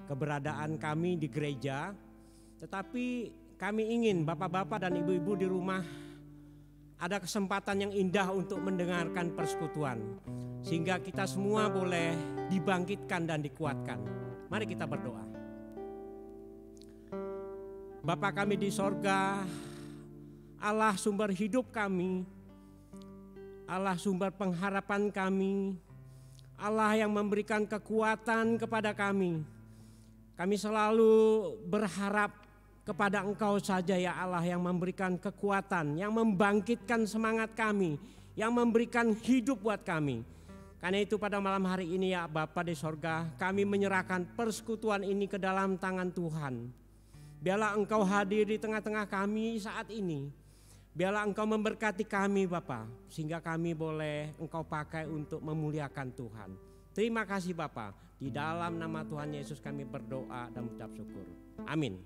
keberadaan kami di gereja, tetapi kami ingin bapak-bapak dan ibu-ibu di rumah ada kesempatan yang indah untuk mendengarkan persekutuan, sehingga kita semua boleh dibangkitkan dan dikuatkan. Mari kita berdoa. Bapa kami di sorga, Allah sumber hidup kami, Allah sumber pengharapan kami, Allah yang memberikan kekuatan kepada kami. Kami selalu berharap kepada Engkau saja ya Allah, yang memberikan kekuatan, yang membangkitkan semangat kami, yang memberikan hidup buat kami. Karena itu pada malam hari ini ya Bapa di sorga, kami menyerahkan persekutuan ini ke dalam tangan Tuhan. Biarlah Engkau hadir di tengah-tengah kami saat ini. Biarlah Engkau memberkati kami Bapa, sehingga kami boleh Engkau pakai untuk memuliakan Tuhan. Terima kasih Bapa. Di dalam nama Tuhan Yesus kami berdoa dan mengucap syukur. Amin.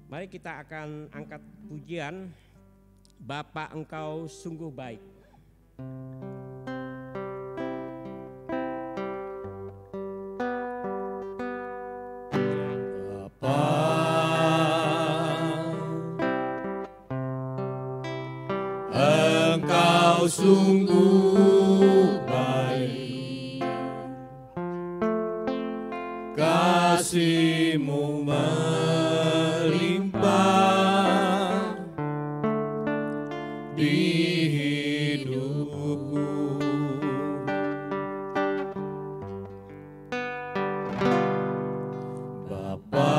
Mari kita akan angkat pujian Bapa Engkau sungguh baik. Engkau sungguh baik, kasih-Mu melimpah di hidupku. Bapa,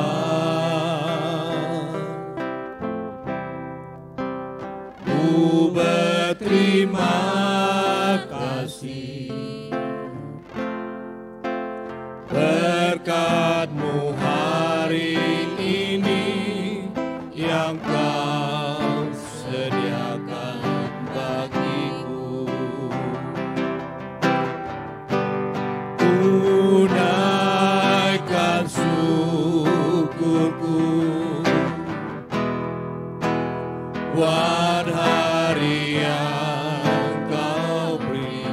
ku berterima kasih, berkat-Mu hari ini yang Kau sediakan bagiku. Ku naikkan syukurku buat hari yang Kau beri.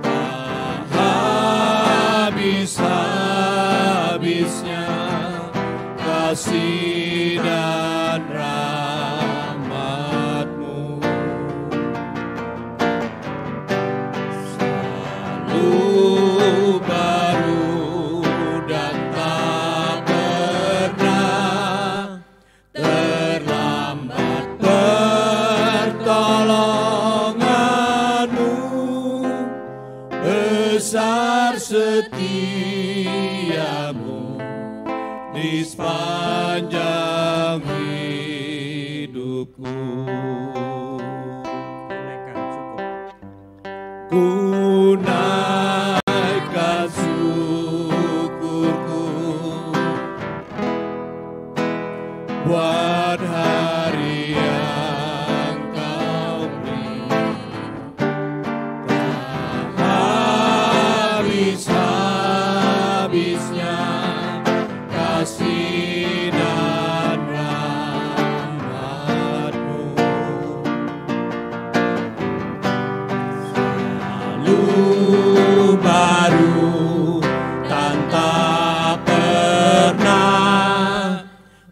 Tak habis-habisnya kasih dan rahmat-Mu, selalu baru dan tak pernah terlambat. Pertolongan-Mu besar, setia-Mu di sepanjang hidupku. Ku naikkan syukurku buat hari yang Kau beri. Tak habis-habisnya kasih dan rahmat-Mu, selalu baru dan tak pernah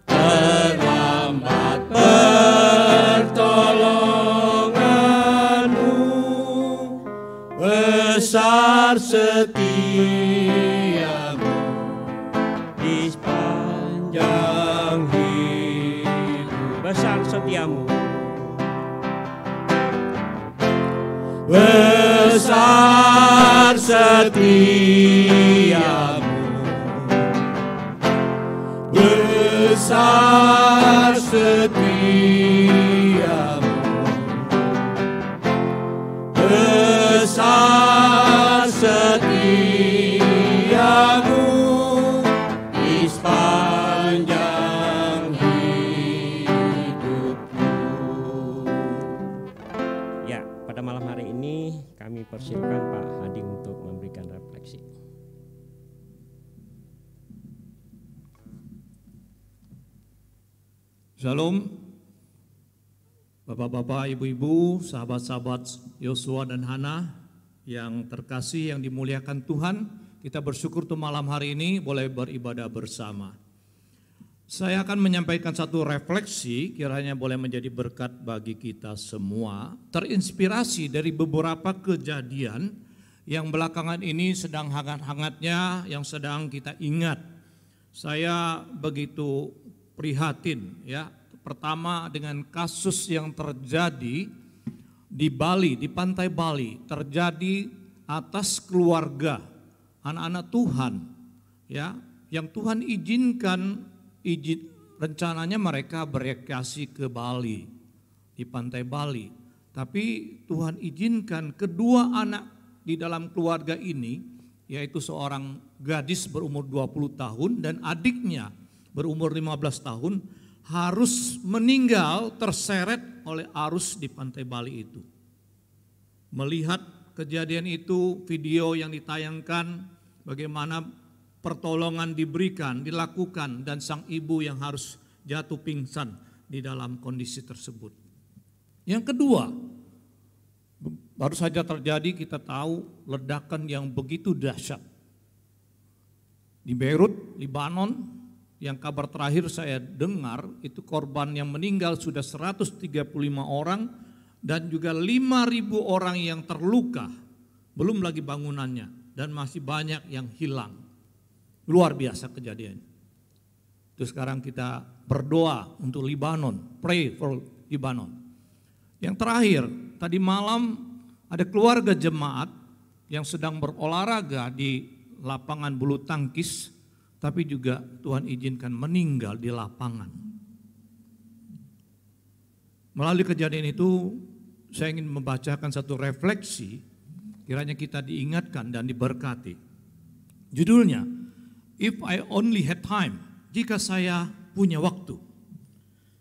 terlambat. Pertolongan-Mu besar, setia-Mu di sepanjang hidup. Besar setia-Mu, besar setia-Mu, besar setia-Mu, besar setia-Mu di sepanjang hidupku. ya pada malam hari ini kami persilakan Pak Hadi untuk memberikan refleksi. Shalom, Bapak-bapak, Ibu-ibu, sahabat-sahabat Yosua dan Hana yang terkasih, yang dimuliakan Tuhan. Kita bersyukur tuh malam hari ini boleh beribadah bersama. Saya akan menyampaikan satu refleksi, kiranya boleh menjadi berkat bagi kita semua. Terinspirasi dari beberapa kejadian yang belakangan ini sedang hangat-hangatnya, yang sedang kita ingat. Saya begitu prihatin ya. Pertama dengan kasus yang terjadi di Bali, di pantai Bali, terjadi atas keluarga anak-anak Tuhan ya, yang Tuhan izinkan rencananya mereka berekreasi ke Bali, di pantai Bali. Tapi Tuhan izinkan kedua anak di dalam keluarga ini, yaitu seorang gadis berumur 20 tahun dan adiknya berumur 15 tahun harus meninggal terseret oleh arus di pantai Bali itu. Melihat kejadian itu, video yang ditayangkan, bagaimana pertolongan diberikan, dilakukan, dan sang ibu yang harus jatuh pingsan di dalam kondisi tersebut. Yang kedua, baru saja terjadi, kita tahu ledakan yang begitu dahsyat di Beirut, Lebanon, yang kabar terakhir saya dengar itu korban yang meninggal sudah 135 orang dan juga 5.000 orang yang terluka, belum lagi bangunannya, dan masih banyak yang hilang. Luar biasa kejadian. Terus sekarang kita berdoa untuk Lebanon, pray for Lebanon. Yang terakhir, tadi malam ada keluarga jemaat yang sedang berolahraga di lapangan bulu tangkis, tapi juga Tuhan izinkan meninggal di lapangan. Melalui kejadian itu saya ingin membacakan satu refleksi, kiranya kita diingatkan dan diberkati. Judulnya, If I Only Had Time, jika saya punya waktu.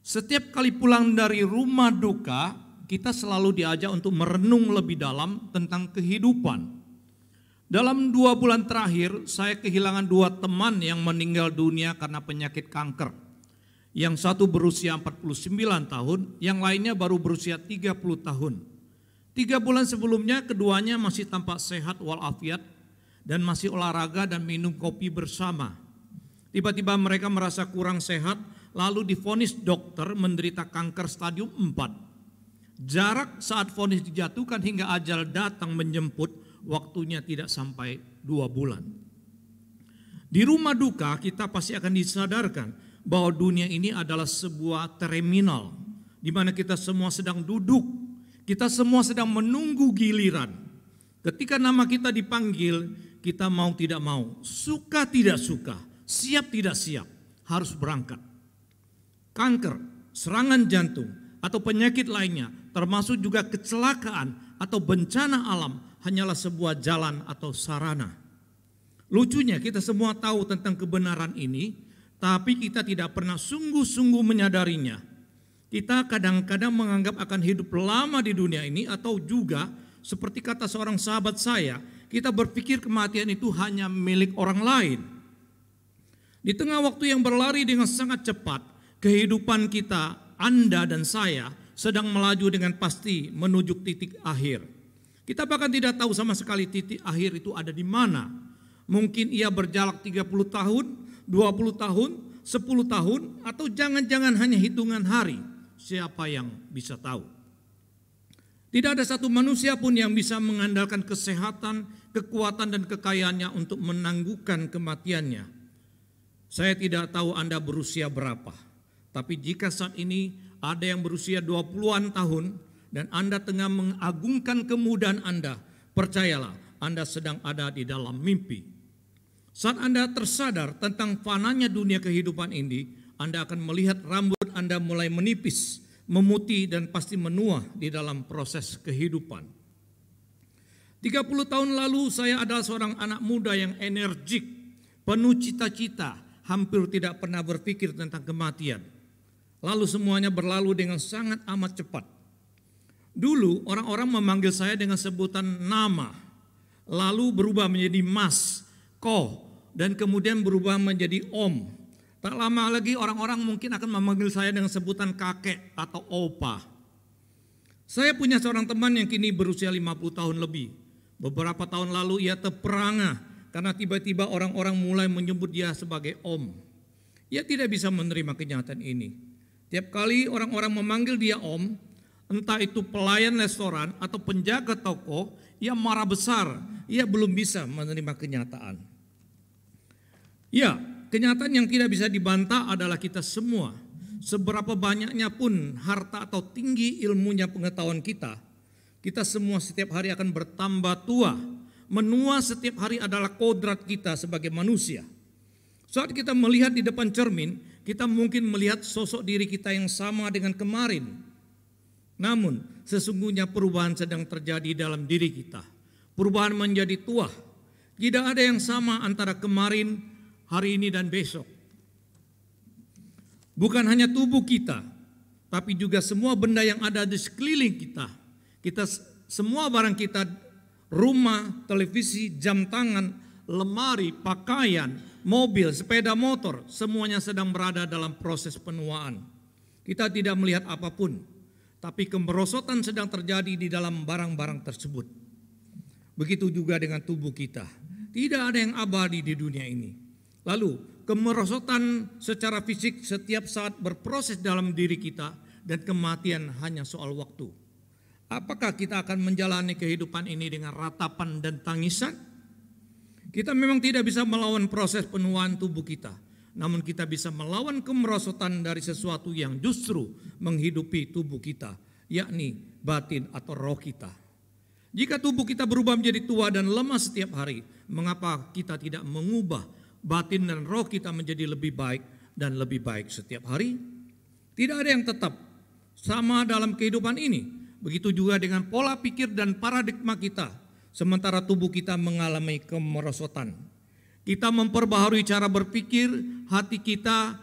Setiap kali pulang dari rumah duka, kita selalu diajak untuk merenung lebih dalam tentang kehidupan. Dalam 2 bulan terakhir, saya kehilangan 2 teman yang meninggal dunia karena penyakit kanker. Yang satu berusia 49 tahun, yang lainnya baru berusia 30 tahun. 3 bulan sebelumnya keduanya masih tampak sehat walafiat dan masih olahraga dan minum kopi bersama. Tiba-tiba mereka merasa kurang sehat, lalu divonis dokter menderita kanker stadium 4. Jarak saat vonis dijatuhkan hingga ajal datang menjemput, waktunya tidak sampai 2 bulan. Di rumah duka kita pasti akan disadarkan bahwa dunia ini adalah sebuah terminal di mana kita semua sedang duduk, kita semua sedang menunggu giliran. Ketika nama kita dipanggil, kita mau tidak mau, suka tidak suka, siap tidak siap, harus berangkat. Kanker, serangan jantung, atau penyakit lainnya, termasuk juga kecelakaan atau bencana alam, hanyalah sebuah jalan atau sarana. Lucunya kita semua tahu tentang kebenaran ini, tapi kita tidak pernah sungguh-sungguh menyadarinya. Kita kadang-kadang menganggap akan hidup lama di dunia ini, atau juga seperti kata seorang sahabat saya, kita berpikir kematian itu hanya milik orang lain. Di tengah waktu yang berlari dengan sangat cepat, kehidupan kita, Anda dan saya, sedang melaju dengan pasti menuju titik akhir. Kita bahkan tidak tahu sama sekali titik akhir itu ada di mana. Mungkin ia berjarak 30 tahun, 20 tahun, 10 tahun, atau jangan-jangan hanya hitungan hari. Siapa yang bisa tahu? Tidak ada satu manusia pun yang bisa mengandalkan kesehatan, kekuatan, dan kekayaannya untuk menangguhkan kematiannya. Saya tidak tahu Anda berusia berapa, tapi jika saat ini ada yang berusia 20-an tahun dan Anda tengah mengagungkan kemudahan Anda, percayalah Anda sedang ada di dalam mimpi. Saat Anda tersadar tentang fananya dunia kehidupan ini, Anda akan melihat rambut Anda mulai menipis, memutih, dan pasti menua di dalam proses kehidupan. 30 tahun lalu saya adalah seorang anak muda yang energik, penuh cita-cita, hampir tidak pernah berpikir tentang kematian. Lalu semuanya berlalu dengan sangat amat cepat. Dulu orang-orang memanggil saya dengan sebutan nama, lalu berubah menjadi Mas, Ko, dan kemudian berubah menjadi Om. Tak lama lagi orang-orang mungkin akan memanggil saya dengan sebutan kakek atau opa. Saya punya seorang teman yang kini berusia 50 tahun lebih. Beberapa tahun lalu ia terperangah karena tiba-tiba orang-orang mulai menyebut dia sebagai Om. Ia tidak bisa menerima kenyataan ini. Tiap kali orang-orang memanggil dia Om, entah itu pelayan restoran atau penjaga toko, ia marah besar. Ia belum bisa menerima kenyataan. Ya, kenyataan yang tidak bisa dibantah adalah kita semua. Seberapa banyaknya pun harta atau tinggi ilmunya pengetahuan kita, kita semua setiap hari akan bertambah tua. Menua setiap hari adalah kodrat kita sebagai manusia. Saat kita melihat di depan cermin, kita mungkin melihat sosok diri kita yang sama dengan kemarin. Namun sesungguhnya perubahan sedang terjadi dalam diri kita. Perubahan menjadi tua. Tidak ada yang sama antara kemarin, hari ini dan besok. Bukan hanya tubuh kita, tapi juga semua benda yang ada di sekeliling kita. Semua barang kita, rumah, televisi, jam tangan, lemari, pakaian, mobil, sepeda motor, semuanya sedang berada dalam proses penuaan. Kita tidak melihat apapun, tapi kemerosotan sedang terjadi di dalam barang-barang tersebut. Begitu juga dengan tubuh kita. Tidak ada yang abadi di dunia ini. Lalu kemerosotan secara fisik setiap saat berproses dalam diri kita, dan kematian hanya soal waktu. Apakah kita akan menjalani kehidupan ini dengan ratapan dan tangisan? Kita memang tidak bisa melawan proses penuaan tubuh kita, namun kita bisa melawan kemerosotan dari sesuatu yang justru menghidupi tubuh kita, yakni batin atau roh kita. Jika tubuh kita berubah menjadi tua dan lemah setiap hari, mengapa kita tidak mengubah batin dan roh kita menjadi lebih baik dan lebih baik setiap hari? Tidak ada yang tetap sama dalam kehidupan ini. Begitu juga dengan pola pikir dan paradigma kita. Sementara tubuh kita mengalami kemerosotan. Kita memperbaharui cara berpikir hati kita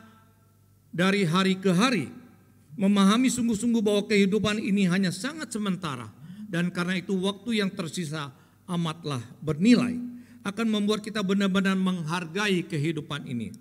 dari hari ke hari. Memahami sungguh-sungguh bahwa kehidupan ini hanya sangat sementara. Dan karena itu waktu yang tersisa amatlah bernilai. Akan membuat kita benar-benar menghargai kehidupan ini.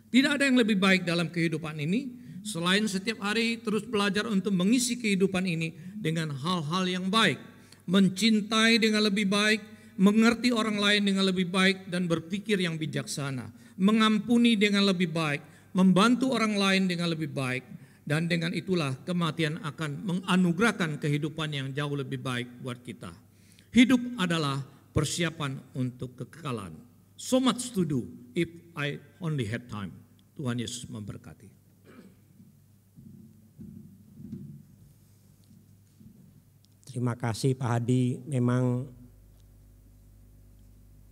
Tidak ada yang lebih baik dalam kehidupan ini selain setiap hari terus belajar untuk mengisi kehidupan ini dengan hal-hal yang baik. Mencintai dengan lebih baik, mengerti orang lain dengan lebih baik dan berpikir yang bijaksana. Mengampuni dengan lebih baik, membantu orang lain dengan lebih baik. Dan dengan itulah kematian akan menganugerahkan kehidupan yang jauh lebih baik buat kita. Hidup adalah persiapan untuk kekekalan. So much to do if I only had time. Tuhan Yesus memberkati. Terima kasih Pak Hadi, memang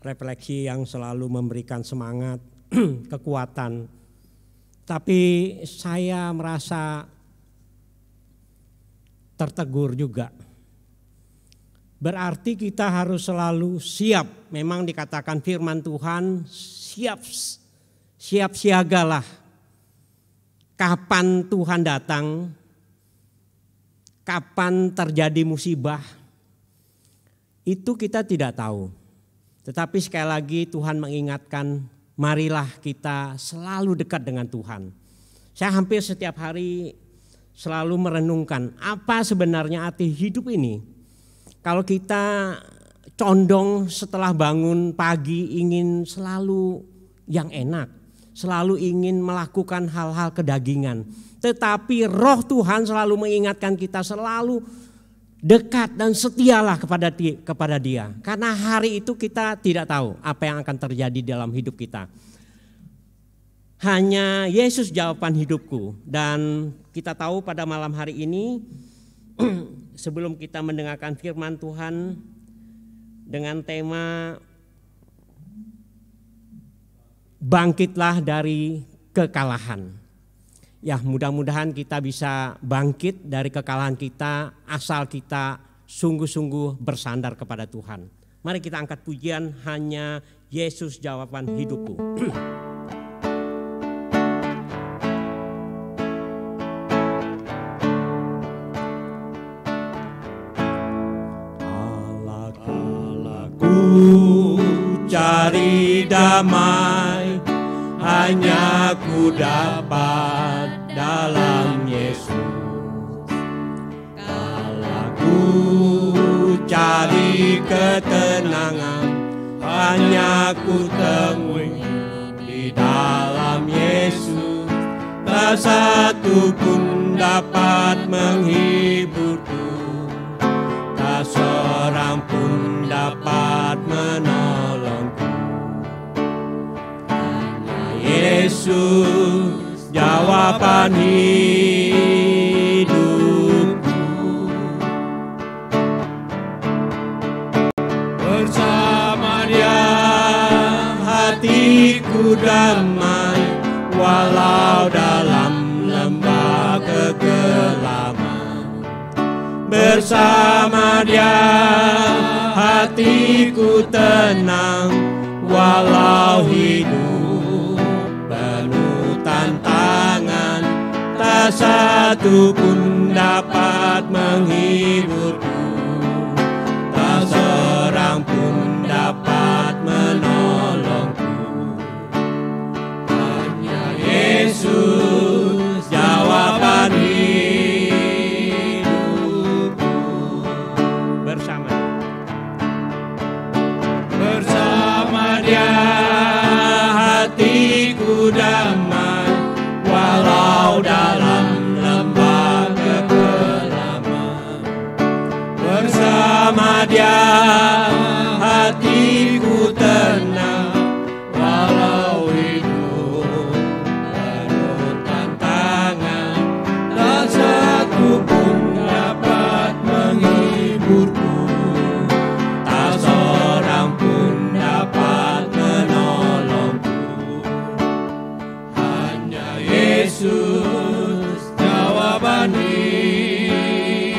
refleksi yang selalu memberikan semangat, kekuatan. Tapi saya merasa tertegur juga. Berarti kita harus selalu siap. Memang dikatakan firman Tuhan, siap siagalah. Kapan Tuhan datang, kapan terjadi musibah, itu kita tidak tahu. Tetapi sekali lagi Tuhan mengingatkan, marilah kita selalu dekat dengan Tuhan. Saya hampir setiap hari selalu merenungkan apa sebenarnya arti hidup ini. Kalau kita condong setelah bangun pagi ingin selalu yang enak, selalu ingin melakukan hal-hal kedagingan. Tetapi roh Tuhan selalu mengingatkan kita selalu dekat dan setialah kepada Dia. Karena hari itu kita tidak tahu apa yang akan terjadi dalam hidup kita. Hanya Yesus jawaban hidupku. Dan kita tahu pada malam hari ini sebelum kita mendengarkan firman Tuhan dengan tema bangkitlah dari kekalahan. Ya, mudah-mudahan kita bisa bangkit dari kekalahan kita asal kita sungguh-sungguh bersandar kepada Tuhan. Mari kita angkat pujian hanya Yesus jawaban hidupku. Cari damai, hanya ku dapat dalam Yesus. Kalau ku cari ketenangan, hanya ku temui di dalam Yesus. Tak satu pun dapat menghiburku, tak seorang pun dapat menolongku. Hanya Yesus jawaban hidupku. Bersama Dia hatiku damai, walau dalam lembah kegelapan. Bersama Dia hatiku tenang, walau hidup penuh tantangan. Tak satu pun dapat menghiburku, tak seorang pun dapat menolongku. Yesus jawaban hidupku. Bersama Dia hatiku damai, walau dalam lembah kekelaman. Bersama Dia hatiku tenang, walau pun dapat menghiburku, tak seorang pun dapat menolongku. Hanya Yesus jawaban hidupku.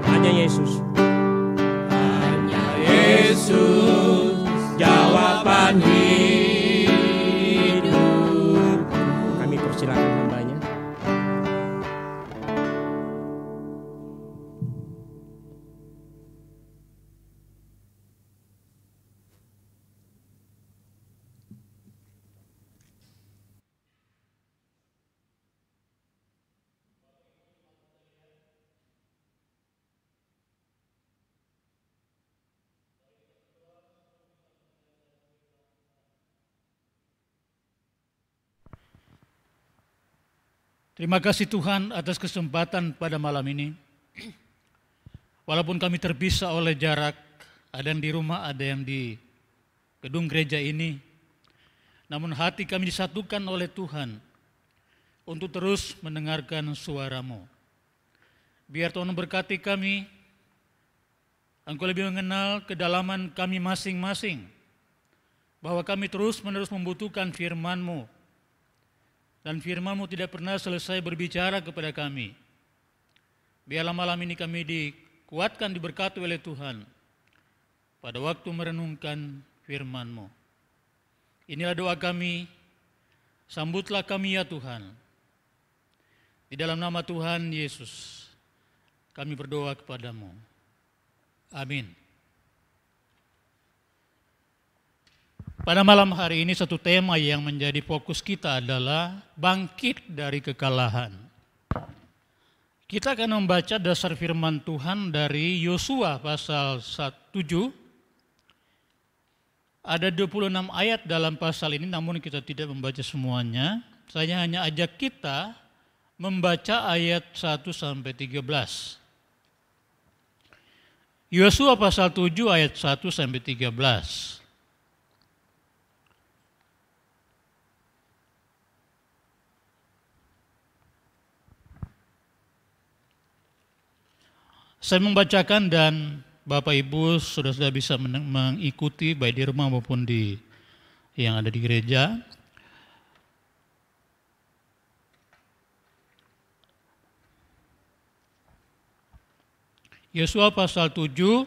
Hanya Yesus. Hanya Yesus jawaban hidupku. Silakan hambanya. Terima kasih Tuhan atas kesempatan pada malam ini. Walaupun kami terpisah oleh jarak, ada yang di rumah, ada yang di gedung gereja ini, namun hati kami disatukan oleh Tuhan untuk terus mendengarkan suara-Mu. Biar Tuhan memberkati kami, Engkau lebih mengenal kedalaman kami masing-masing, bahwa kami terus-menerus membutuhkan firman-Mu. Dan firman-Mu tidak pernah selesai berbicara kepada kami. Biarlah malam ini kami dikuatkan, diberkati oleh Tuhan pada waktu merenungkan firman-Mu. Inilah doa kami, sambutlah kami ya Tuhan. Di dalam nama Tuhan Yesus, kami berdoa kepada-Mu. Amin. Pada malam hari ini satu tema yang menjadi fokus kita adalah bangkit dari kekalahan. Kita akan membaca dasar firman Tuhan dari Yosua pasal 7. Ada 26 ayat dalam pasal ini, namun kita tidak membaca semuanya. Saya hanya ajak kita membaca ayat 1 sampai 13. Yosua pasal 7 ayat 1 sampai 13. Saya membacakan dan Bapak Ibu sudah bisa mengikuti baik di rumah maupun di yang ada di gereja. Yosua pasal 7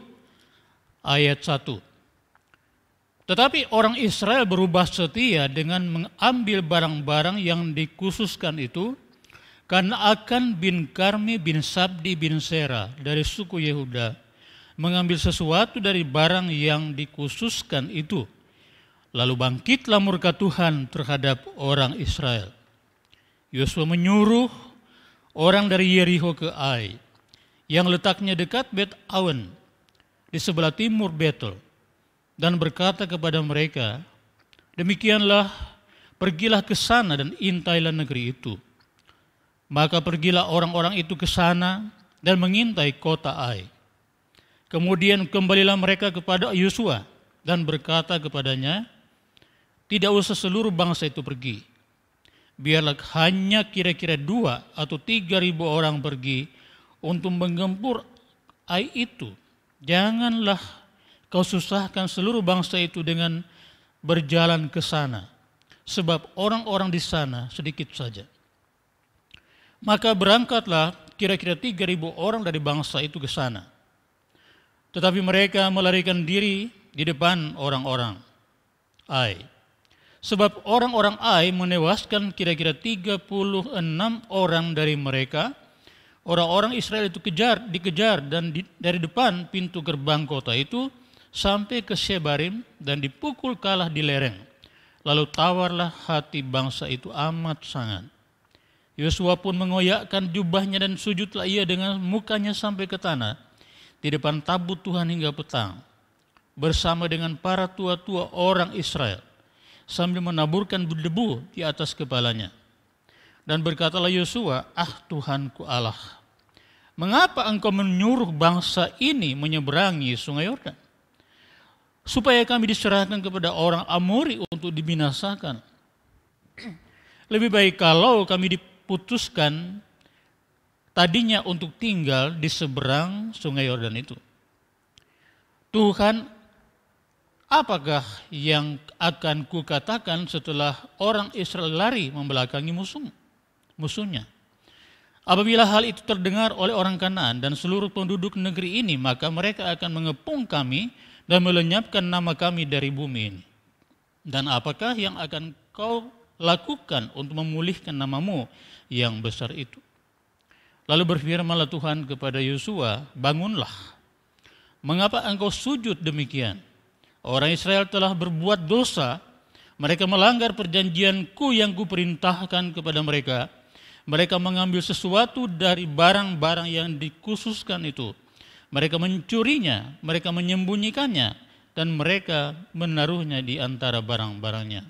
ayat 1. Tetapi orang Israel berubah setia dengan mengambil barang-barang yang dikhususkan itu, karena Akan bin Karmi bin Sabdi bin Sera dari suku Yehuda mengambil sesuatu dari barang yang dikhususkan itu. Lalu bangkitlah murka Tuhan terhadap orang Israel. Yosua menyuruh orang dari Yeriko ke Ai, yang letaknya dekat Bet Awen, di sebelah timur Betel dan berkata kepada mereka, demikianlah, pergilah ke sana dan intailah negeri itu. Maka pergilah orang-orang itu ke sana dan mengintai kota Ai. Kemudian kembalilah mereka kepada Yosua dan berkata kepadanya, tidak usah seluruh bangsa itu pergi. Biarlah hanya kira-kira 2 atau 3.000 orang pergi untuk menggempur Ai itu. Janganlah kau susahkan seluruh bangsa itu dengan berjalan ke sana, sebab orang-orang di sana sedikit saja. Maka berangkatlah kira-kira 3.000 orang dari bangsa itu ke sana. Tetapi mereka melarikan diri di depan orang-orang Ai. Sebab orang-orang Ai menewaskan kira-kira 36 orang dari mereka. Orang-orang Israel itu dikejar dan dari depan pintu gerbang kota itu sampai ke Shebarim dan dipukul kalah di lereng. Lalu tawarlah hati bangsa itu amat sangat. Yosua pun mengoyakkan jubahnya dan sujudlah ia dengan mukanya sampai ke tanah di depan tabut Tuhan hingga petang, bersama dengan para tua-tua orang Israel, sambil menaburkan debu di atas kepalanya. Dan berkatalah Yosua, Tuhanku Allah, mengapa engkau menyuruh bangsa ini menyeberangi sungai Yordan, supaya kami diserahkan kepada orang Amori untuk dibinasakan? Lebih baik kalau kami diputuskan tadinya untuk tinggal di seberang sungai Yordan itu. Tuhan, apakah yang akan kukatakan setelah orang Israel lari membelakangi musuhnya? Apabila hal itu terdengar oleh orang Kanaan dan seluruh penduduk negeri ini, maka mereka akan mengepung kami dan melenyapkan nama kami dari bumi ini. Dan apakah yang akan kau lakukan untuk memulihkan namamu yang besar itu? Lalu berfirmanlah Tuhan kepada Yosua, bangunlah. Mengapa engkau sujud demikian? Orang Israel telah berbuat dosa, mereka melanggar perjanjianku yang kuperintahkan kepada mereka. Mereka mengambil sesuatu dari barang-barang yang dikhususkan itu. Mereka mencurinya, mereka menyembunyikannya, dan mereka menaruhnya di antara barang-barangnya.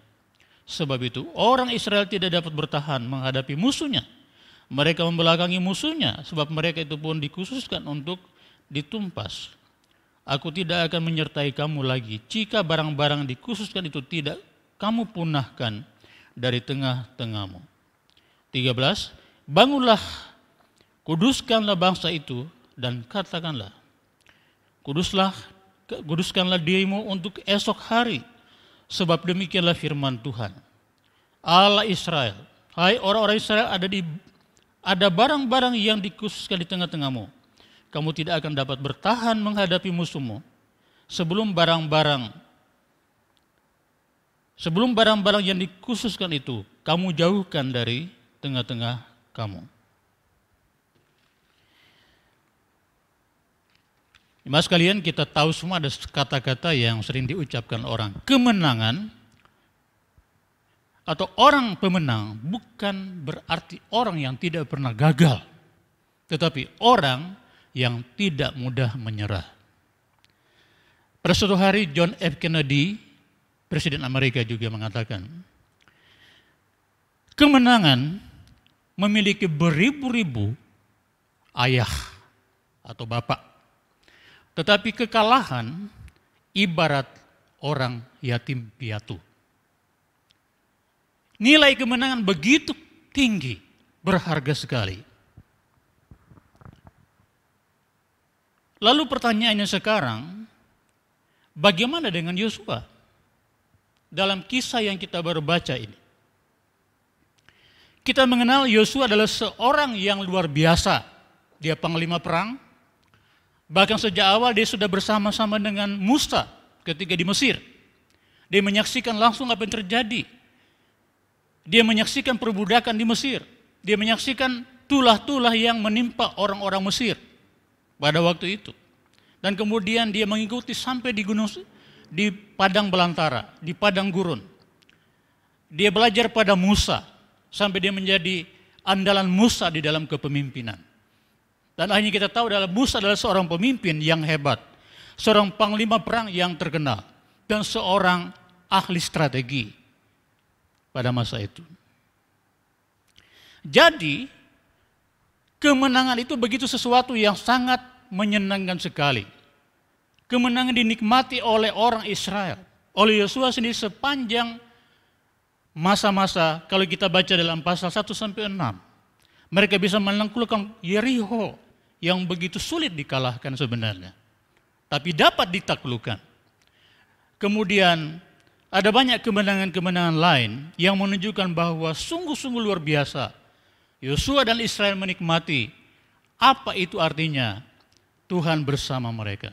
Sebab itu orang Israel tidak dapat bertahan menghadapi musuhnya. Mereka membelakangi musuhnya, sebab mereka itu pun dikhususkan untuk ditumpas. Aku tidak akan menyertai kamu lagi jika barang-barang dikhususkan itu tidak kamu punahkan dari tengah-tengahmu. 13. Bangunlah, kuduskanlah bangsa itu dan katakanlah, kuduskanlah dirimu untuk esok hari, sebab demikianlah firman Tuhan Allah Israel. Hai orang-orang Israel, ada barang-barang yang dikhususkan di tengah-tengahmu. Kamu tidak akan dapat bertahan menghadapi musuhmu sebelum barang-barang yang dikhususkan itu kamu jauhkan dari tengah-tengah kamu. Mas sekalian, kita tahu semua ada kata-kata yang sering diucapkan orang. Kemenangan atau orang pemenang bukan berarti orang yang tidak pernah gagal, tetapi orang yang tidak mudah menyerah. Pada suatu hari John F. Kennedy, Presiden Amerika, juga mengatakan, kemenangan memiliki beribu-ribu ayah atau bapak, tetapi kekalahan ibarat orang yatim piatu. Nilai kemenangan begitu tinggi, berharga sekali. Lalu pertanyaannya sekarang, bagaimana dengan Yosua? Dalam kisah yang kita baru baca ini, kita mengenal Yosua adalah seorang yang luar biasa. Dia panglima perang. Bahkan sejak awal dia sudah bersama-sama dengan Musa ketika di Mesir. Dia menyaksikan langsung apa yang terjadi. Dia menyaksikan perbudakan di Mesir. Dia menyaksikan tulah-tulah yang menimpa orang-orang Mesir pada waktu itu. Dan kemudian dia mengikuti sampai di padang belantara, di padang gurun. Dia belajar pada Musa sampai dia menjadi andalan Musa di dalam kepemimpinan. Dan akhirnya kita tahu Musa adalah seorang pemimpin yang hebat. seorang panglima perang yang terkenal, dan seorang ahli strategi pada masa itu. Jadi, kemenangan itu begitu sesuatu yang sangat menyenangkan sekali. Kemenangan dinikmati oleh orang Israel, oleh Yosua sendiri sepanjang masa-masa. Kalau kita baca dalam pasal 1-6, mereka bisa menaklukkan Yeriko yang begitu sulit dikalahkan sebenarnya, tapi dapat ditaklukkan. Kemudian ada banyak kemenangan-kemenangan lain yang menunjukkan bahwa sungguh-sungguh luar biasa Yosua dan Israel menikmati apa itu artinya Tuhan bersama mereka.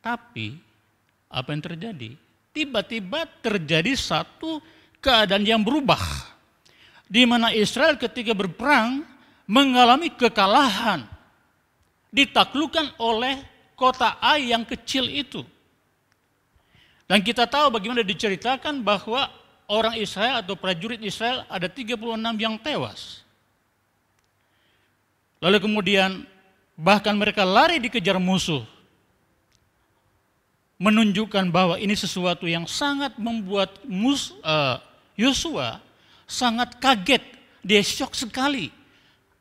Tapi apa yang terjadi? Tiba-tiba terjadi satu keadaan yang berubah, di mana Israel ketika berperang mengalami kekalahan, ditaklukkan oleh kota Ai yang kecil itu. Dan kita tahu bagaimana diceritakan bahwa orang Israel atau prajurit Israel ada 36 yang tewas. Lalu kemudian bahkan mereka lari dikejar musuh, menunjukkan bahwa ini sesuatu yang sangat membuat Yosua sangat kaget. Dia syok sekali.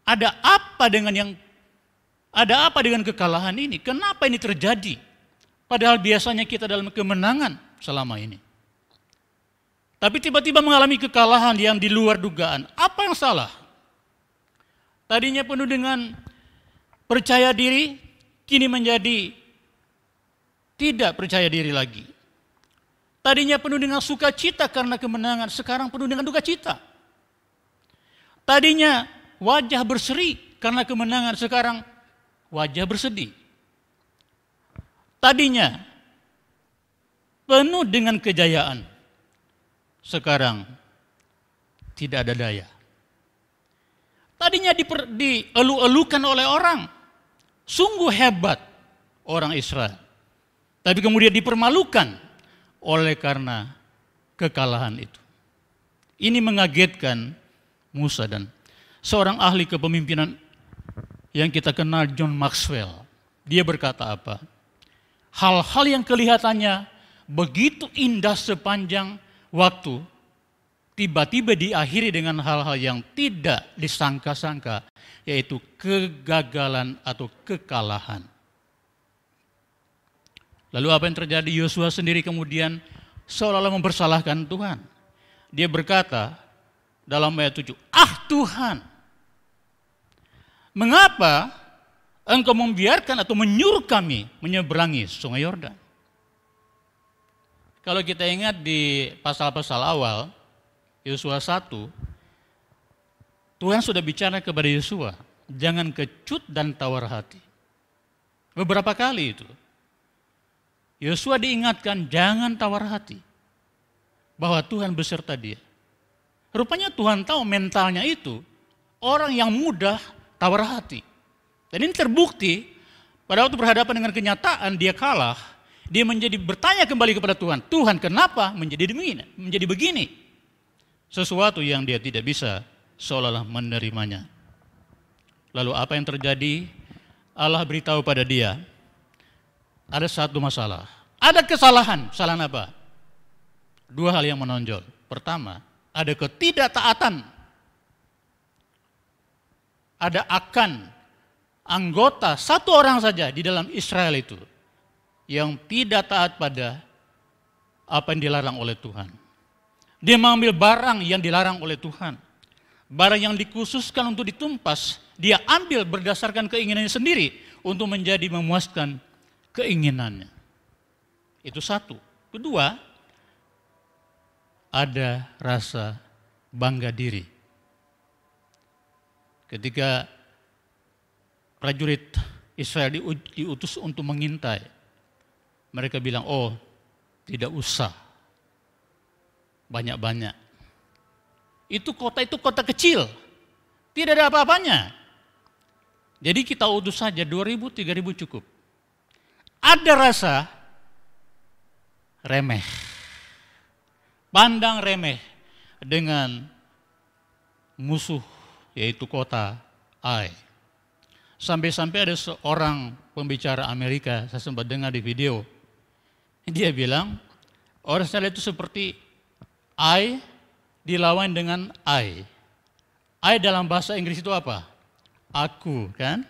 Ada apa dengan kekalahan ini? Kenapa ini terjadi? Padahal biasanya kita dalam kemenangan selama ini. Tapi tiba-tiba mengalami kekalahan yang di luar dugaan. Apa yang salah? Tadinya penuh dengan percaya diri, kini menjadi tidak percaya diri lagi. Tadinya penuh dengan sukacita karena kemenangan, sekarang penuh dengan duka cita. Tadinya wajah berseri karena kemenangan, sekarang wajah bersedih. Tadinya penuh dengan kejayaan, sekarang tidak ada daya. Tadinya dielu-elukan oleh orang, sungguh hebat orang Israel. Tapi kemudian dipermalukan oleh karena kekalahan itu. Ini mengagetkan Musa dan seorang ahli kepemimpinan yang kita kenal, John Maxwell. Dia berkata apa? Hal-hal yang kelihatannya begitu indah sepanjang waktu, tiba-tiba diakhiri dengan hal-hal yang tidak disangka-sangka, yaitu kegagalan atau kekalahan. Lalu apa yang terjadi? Yosua sendiri kemudian seolah-olah mempersalahkan Tuhan. Dia berkata dalam ayat 7, "Ah Tuhan, mengapa Engkau membiarkan atau menyuruh kami menyeberangi sungai Yordan?" Kalau kita ingat di pasal-pasal awal, Yosua 1, Tuhan sudah bicara kepada Yosua, jangan kecut dan tawar hati. Beberapa kali itu. Yosua diingatkan jangan tawar hati, bahwa Tuhan beserta dia. Rupanya Tuhan tahu mentalnya itu, orang yang mudah tawar hati. Dan ini terbukti, pada waktu berhadapan dengan kenyataan dia kalah, dia menjadi bertanya kembali kepada Tuhan, Tuhan kenapa menjadi begini? Sesuatu yang dia tidak bisa seolah-olah menerimanya. Lalu apa yang terjadi? Allah beritahu pada dia, ada satu masalah, ada kesalahan. Kesalahan apa? Dua hal yang menonjol. Pertama, ada ketidaktaatan. Ada akan anggota satu orang saja di dalam Israel itu yang tidak taat pada apa yang dilarang oleh Tuhan. Dia mengambil barang yang dilarang oleh Tuhan. Barang yang dikhususkan untuk ditumpas, dia ambil berdasarkan keinginannya sendiri untuk menjadi memuaskan keinginannya. Itu satu. Kedua, ada rasa bangga diri. Ketika prajurit Israel diutus untuk mengintai, mereka bilang, oh tidak usah banyak-banyak. Itu kota kecil, tidak ada apa-apanya. Jadi kita utus saja 2.000, 3.000 cukup. Ada rasa remeh, pandang remeh dengan musuh yaitu kota Ai. Sampai-sampai ada seorang pembicara Amerika, saya sempat dengar di video. Dia bilang, Australia itu seperti I dilawan dengan I. I dalam bahasa Inggris itu apa? Aku, kan?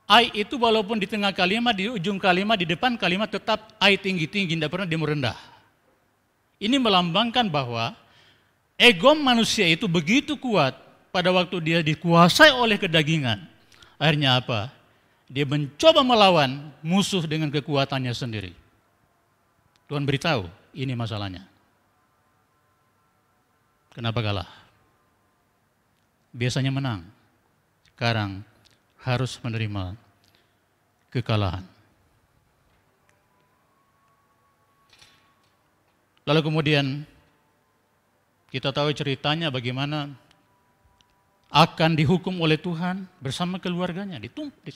I itu walaupun di tengah kalimat, di ujung kalimat, di depan kalimat tetap I tinggi-tinggi, tidak pernah dia merendah. Ini melambangkan bahwa ego manusia itu begitu kuat pada waktu dia dikuasai oleh kedagingan. Akhirnya apa? Dia mencoba melawan musuh dengan kekuatannya sendiri. Tuhan beritahu, ini masalahnya. Kenapa kalah? Biasanya menang. Sekarang harus menerima kekalahan. Lalu kemudian kita tahu ceritanya bagaimana akan dihukum oleh Tuhan bersama keluarganya,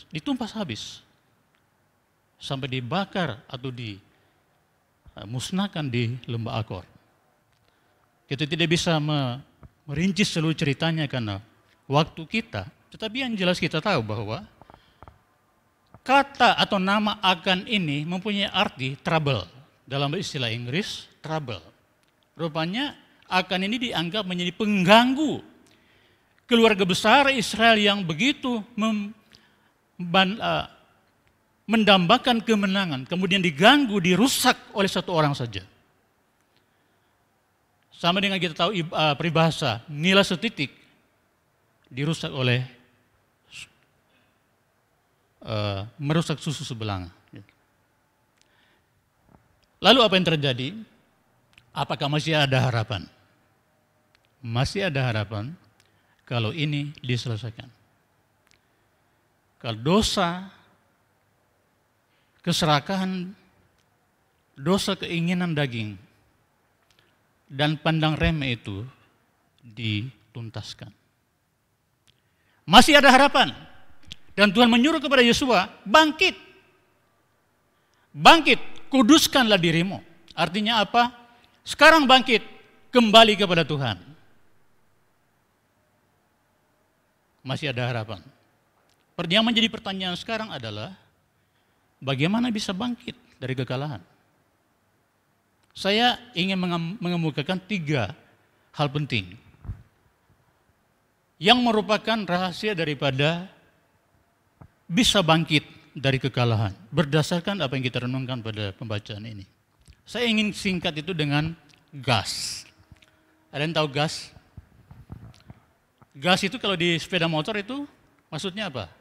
ditumpas habis. Sampai dibakar atau dimusnahkan di lembah Akor. Kita tidak bisa merinci seluruh ceritanya karena waktu kita, tetapi yang jelas kita tahu bahwa kata atau nama Akan ini mempunyai arti trouble. Dalam istilah Inggris, trouble. Rupanya Akan ini dianggap menjadi pengganggu keluarga besar Israel yang begitu mendambakan kemenangan, kemudian diganggu, dirusak oleh satu orang saja. Sama dengan kita tahu peribahasa, nila setitik dirusak oleh merusak susu sebelanga. Lalu apa yang terjadi? Apakah masih ada harapan? Masih ada harapan kalau ini diselesaikan. Kalau dosa, keserakahan, dosa keinginan daging, dan pandang remeh itu dituntaskan. Masih ada harapan. Dan Tuhan menyuruh kepada Yosua, bangkit. Bangkit, kuduskanlah dirimu. Artinya apa? Sekarang bangkit, kembali kepada Tuhan. Masih ada harapan. Yang menjadi pertanyaan sekarang adalah, bagaimana bisa bangkit dari kekalahan? Saya ingin mengemukakan 3 hal penting yang merupakan rahasia daripada bisa bangkit dari kekalahan berdasarkan apa yang kita renungkan pada pembacaan ini. Saya ingin singkat itu dengan gas. Ada yang tahu gas? Gas itu kalau di sepeda motor itu maksudnya apa?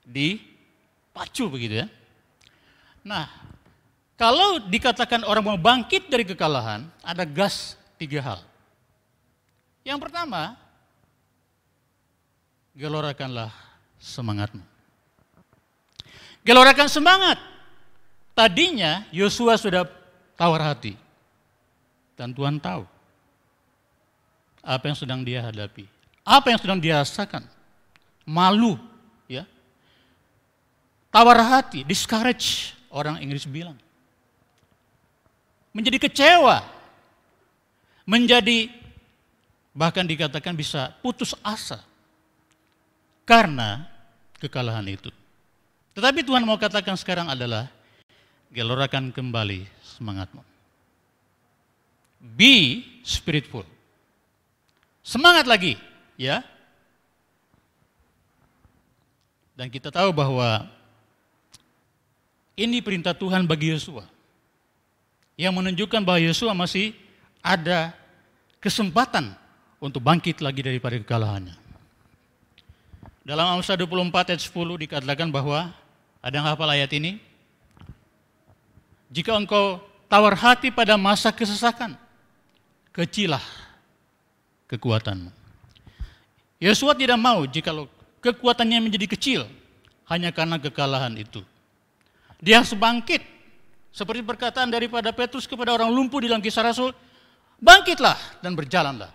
Dipacu begitu ya. Nah, kalau dikatakan orang mau bangkit dari kekalahan, ada gas 3 hal. Yang pertama, gelorakanlah semangatmu. Gelorakan semangat. Tadinya Yosua sudah tawar hati. Dan Tuhan tahu apa yang sedang dia hadapi. Apa yang sedang dia rasakan. Malu. Ya. Tawar hati, discourage, orang Inggris bilang. Menjadi kecewa. Menjadi, bahkan dikatakan bisa putus asa. Karena kekalahan itu. Tetapi Tuhan mau katakan sekarang adalah, gelorakan kembali semangatmu. Be spiritful. Semangat lagi, ya. Dan kita tahu bahwa ini perintah Tuhan bagi Yosua. Yang menunjukkan bahwa Yosua masih ada kesempatan untuk bangkit lagi daripada kekalahannya. Dalam Amsal 24 ayat 10 dikatakan bahwa, ada yang hafal ayat ini? Jika engkau tawar hati pada masa kesesakan, kecilah kekuatanmu. Yosua tidak mau jika kekuatannya menjadi kecil hanya karena kekalahan itu. Dia harus bangkit. Seperti perkataan daripada Petrus kepada orang lumpuh di dalam Kisah Rasul, bangkitlah dan berjalanlah.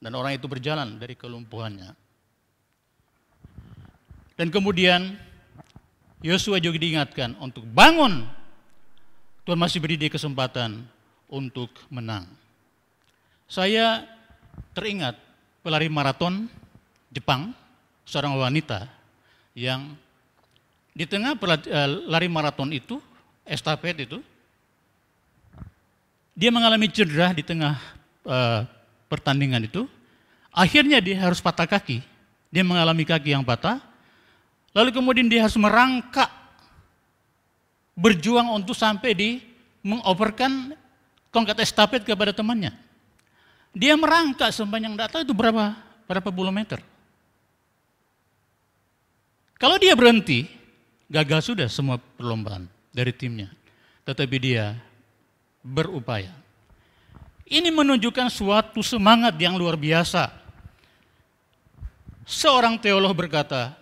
Dan orang itu berjalan dari kelumpuhannya. Dan kemudian Yosua juga diingatkan untuk bangun. Tuhan masih beri dia kesempatan untuk menang. Saya teringat pelari maraton Jepang seorang wanita yang di tengah lari maraton itu, estafet itu, dia mengalami cedera di tengah pertandingan itu. Akhirnya dia harus patah kaki. Dia mengalami kaki yang patah. Lalu kemudian dia harus merangkak, berjuang untuk sampai mengoperkan tongkat estafet kepada temannya. Dia merangkak sepanjang tidak tahu itu berapa puluh meter. Kalau dia berhenti, gagal sudah semua perlombaan dari timnya. Tetapi dia berupaya. Ini menunjukkan suatu semangat yang luar biasa. Seorang teolog berkata,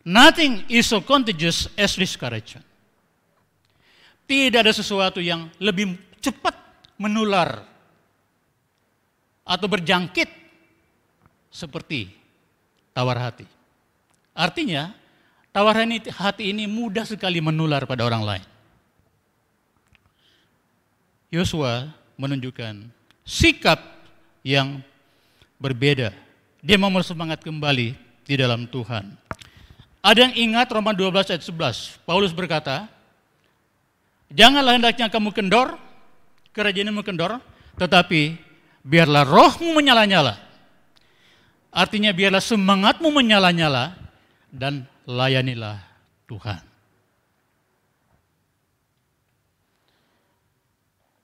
nothing is so contagious as discouragement. Tidak ada sesuatu yang lebih cepat menular atau berjangkit seperti tawar hati. Artinya, tawar hati ini mudah sekali menular pada orang lain. Yosua menunjukkan sikap yang berbeda. Dia mau bersemangat kembali di dalam Tuhan. Ada yang ingat Roma 12 ayat 11. Paulus berkata, janganlah hendaknya kamu kendor, kerajaanmu kendor, tetapi biarlah rohmu menyala-nyala. Artinya biarlah semangatmu menyala-nyala dan layanilah Tuhan.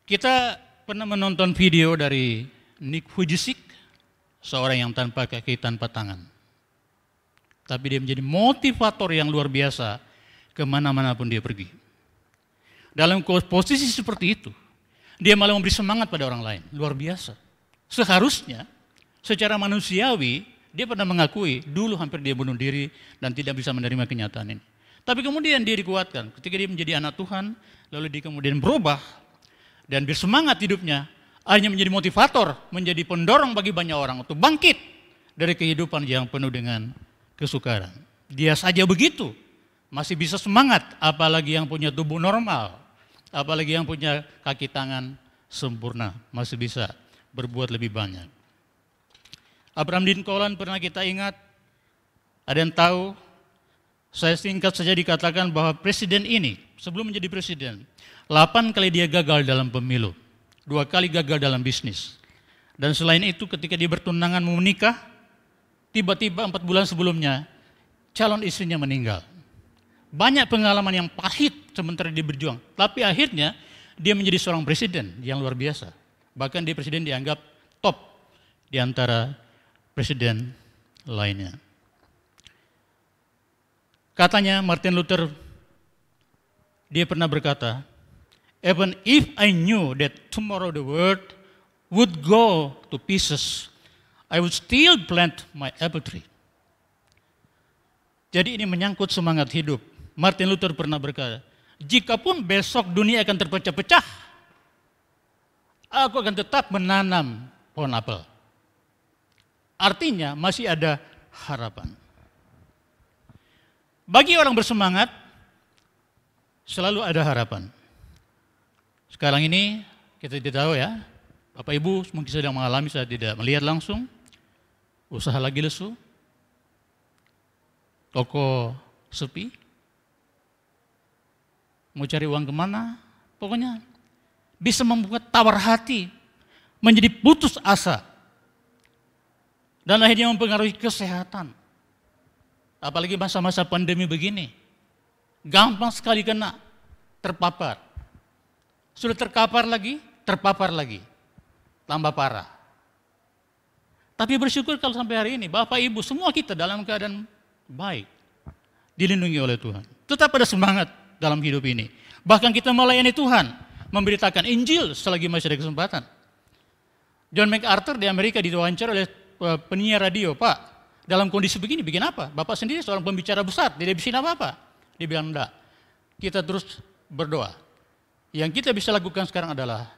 Kita pernah menonton video dari Nick Vujicic, seorang yang tanpa kaki, tanpa tangan. Tapi dia menjadi motivator yang luar biasa kemana-mana pun dia pergi. Dalam posisi seperti itu, dia malah memberi semangat pada orang lain. Luar biasa. Seharusnya, secara manusiawi, dia pernah mengakui dulu hampir dia bunuh diri dan tidak bisa menerima kenyataan ini. Tapi kemudian dia dikuatkan. Ketika dia menjadi anak Tuhan, lalu dia kemudian berubah dan bersemangat hidupnya. Akhirnya menjadi motivator, menjadi pendorong bagi banyak orang untuk bangkit dari kehidupan yang penuh dengan kesukaran. Dia saja begitu, masih bisa semangat, apalagi yang punya tubuh normal, apalagi yang punya kaki tangan sempurna, masih bisa berbuat lebih banyak. Abraham Lincoln pernah kita ingat, ada yang tahu, saya singkat saja dikatakan bahwa presiden ini, sebelum menjadi presiden, 8 kali dia gagal dalam pemilu. 2 kali gagal dalam bisnis. Dan selain itu ketika dia bertunangan mau menikah, tiba-tiba 4 bulan sebelumnya calon istrinya meninggal. Banyak pengalaman yang pahit sementara dia berjuang. Tapi akhirnya dia menjadi seorang presiden yang luar biasa. Bahkan dia presiden dianggap top di antara presiden lainnya. Katanya Martin Luther, dia pernah berkata, even if I knew that tomorrow the world would go to pieces, I would still plant my apple tree. Jadi ini menyangkut semangat hidup. Martin Luther pernah berkata, jikapun besok dunia akan terpecah-pecah, aku akan tetap menanam pohon apel. Artinya masih ada harapan. Bagi orang bersemangat, selalu ada harapan. Sekarang ini kita tidak tahu ya, Bapak Ibu mungkin sedang mengalami, saya tidak melihat langsung, usaha lagi lesu, toko sepi, mau cari uang kemana, pokoknya bisa membuat tawar hati, menjadi putus asa, dan akhirnya mempengaruhi kesehatan. Apalagi masa-masa pandemi begini, gampang sekali kena, terpapar. Sudah terpapar lagi, tambah parah. Tapi bersyukur kalau sampai hari ini, Bapak Ibu semua kita dalam keadaan baik, dilindungi oleh Tuhan. Tetap ada semangat dalam hidup ini. Bahkan kita melayani Tuhan, memberitakan Injil selagi masih ada kesempatan. John MacArthur di Amerika diwawancara oleh penyiar radio, Pak, dalam kondisi begini bikin apa? Bapak sendiri seorang pembicara besar, tidak bisa apa-apa. Dia bilang enggak, kita terus berdoa. Yang kita bisa lakukan sekarang adalah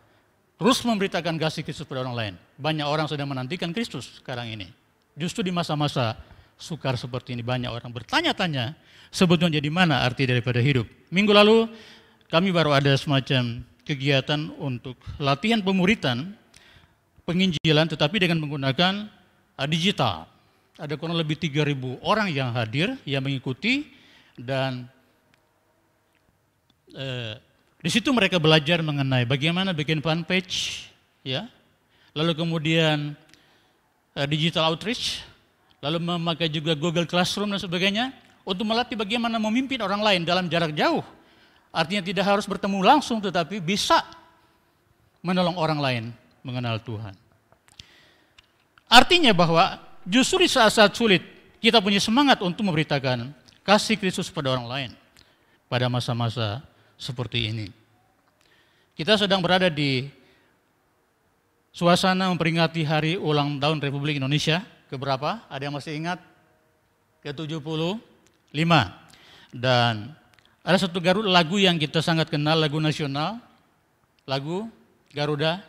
terus memberitakan kasih Kristus pada orang lain. Banyak orang sedang menantikan Kristus sekarang ini. Justru di masa-masa sukar seperti ini banyak orang bertanya-tanya sebetulnya di mana arti daripada hidup. Minggu lalu kami baru ada semacam kegiatan untuk latihan pemuritan, penginjilan tetapi dengan menggunakan digital. Ada kurang lebih 3.000 orang yang hadir, yang mengikuti, dan di situ mereka belajar mengenai bagaimana bikin fanpage, ya, lalu kemudian digital outreach, lalu memakai juga Google Classroom dan sebagainya untuk melatih bagaimana memimpin orang lain dalam jarak jauh. Artinya tidak harus bertemu langsung, tetapi bisa menolong orang lain mengenal Tuhan. Artinya bahwa justru di saat-saat sulit kita punya semangat untuk memberitakan kasih Kristus pada orang lain pada masa-masa seperti ini. Kita sedang berada di suasana memperingati hari ulang tahun Republik Indonesia. Keberapa? Ada yang masih ingat? Ke-75. Dan ada satu lagu yang kita sangat kenal, lagu nasional, lagu Garuda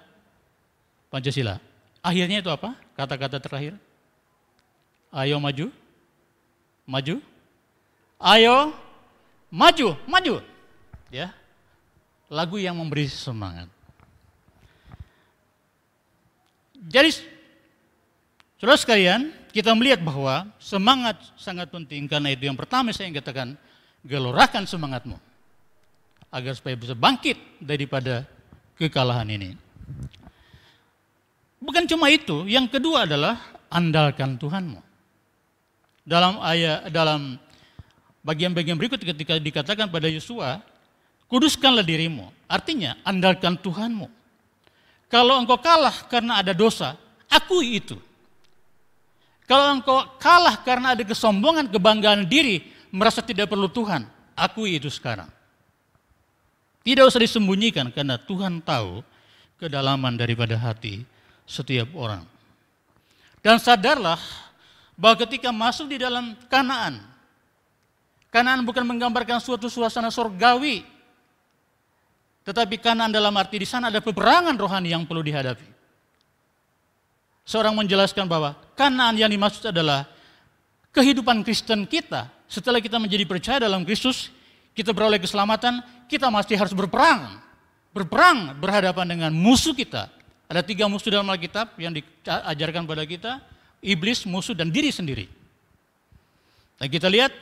Pancasila. Akhirnya itu apa? Kata-kata terakhir. Ayo maju, maju, ayo maju, maju. Ya, lagu yang memberi semangat. Jadi, saudara sekalian, kita melihat bahwa semangat sangat penting. Karena itu yang pertama saya ingin katakan, gelorakan semangatmu agar supaya bisa bangkit daripada kekalahan ini. Bukan cuma itu, yang kedua adalah andalkan Tuhanmu. Dalam bagian-bagian berikut ketika dikatakan pada Yosua, kuduskanlah dirimu. Artinya andalkan Tuhanmu. Kalau engkau kalah karena ada dosa, akui itu. Kalau engkau kalah karena ada kesombongan, kebanggaan diri, merasa tidak perlu Tuhan, akui itu sekarang. Tidak usah disembunyikan karena Tuhan tahu kedalaman daripada hati setiap orang. Dan sadarlah bahwa ketika masuk di dalam Kanaan, Kanaan bukan menggambarkan suatu suasana surgawi, tetapi Kanaan dalam arti di sana ada peperangan rohani yang perlu dihadapi. Seorang menjelaskan bahwa Kanaan yang dimaksud adalah kehidupan Kristen kita. Setelah kita menjadi percaya dalam Kristus, kita beroleh keselamatan, kita masih harus berperang. Berperang berhadapan dengan musuh kita. Ada 3 musuh dalam Alkitab yang diajarkan pada kita, iblis, musuh, dan diri sendiri. Dan kita lihat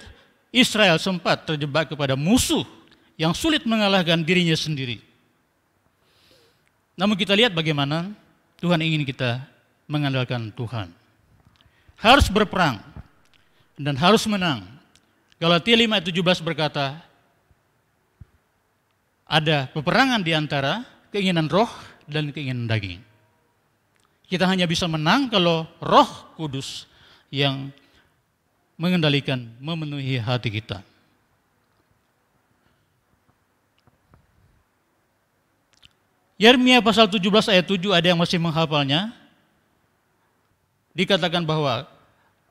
Israel sempat terjebak kepada musuh yang sulit mengalahkan dirinya sendiri. Namun kita lihat bagaimana Tuhan ingin kita mengandalkan Tuhan. Harus berperang dan harus menang. Galatia 5:17 berkata, ada peperangan di antara keinginan roh dan keinginan daging. Kita hanya bisa menang kalau Roh Kudus yang mengendalikan, memenuhi hati kita. Yeremia pasal 17 ayat 7, ada yang masih menghafalnya. Dikatakan bahwa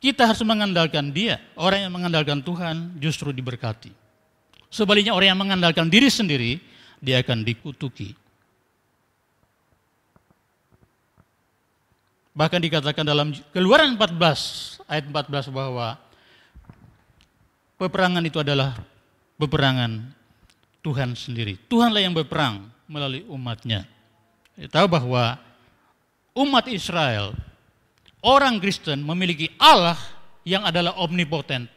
kita harus mengandalkan Dia. Orang yang mengandalkan Tuhan justru diberkati. Sebaliknya orang yang mengandalkan diri sendiri, dia akan dikutuki. Bahkan dikatakan dalam Keluaran 14 ayat 14 bahwa peperangan itu adalah peperangan Tuhan sendiri. Tuhanlah yang berperang melalui umatnya. Kita tahu bahwa umat Israel, orang Kristen memiliki Allah yang adalah omnipotent,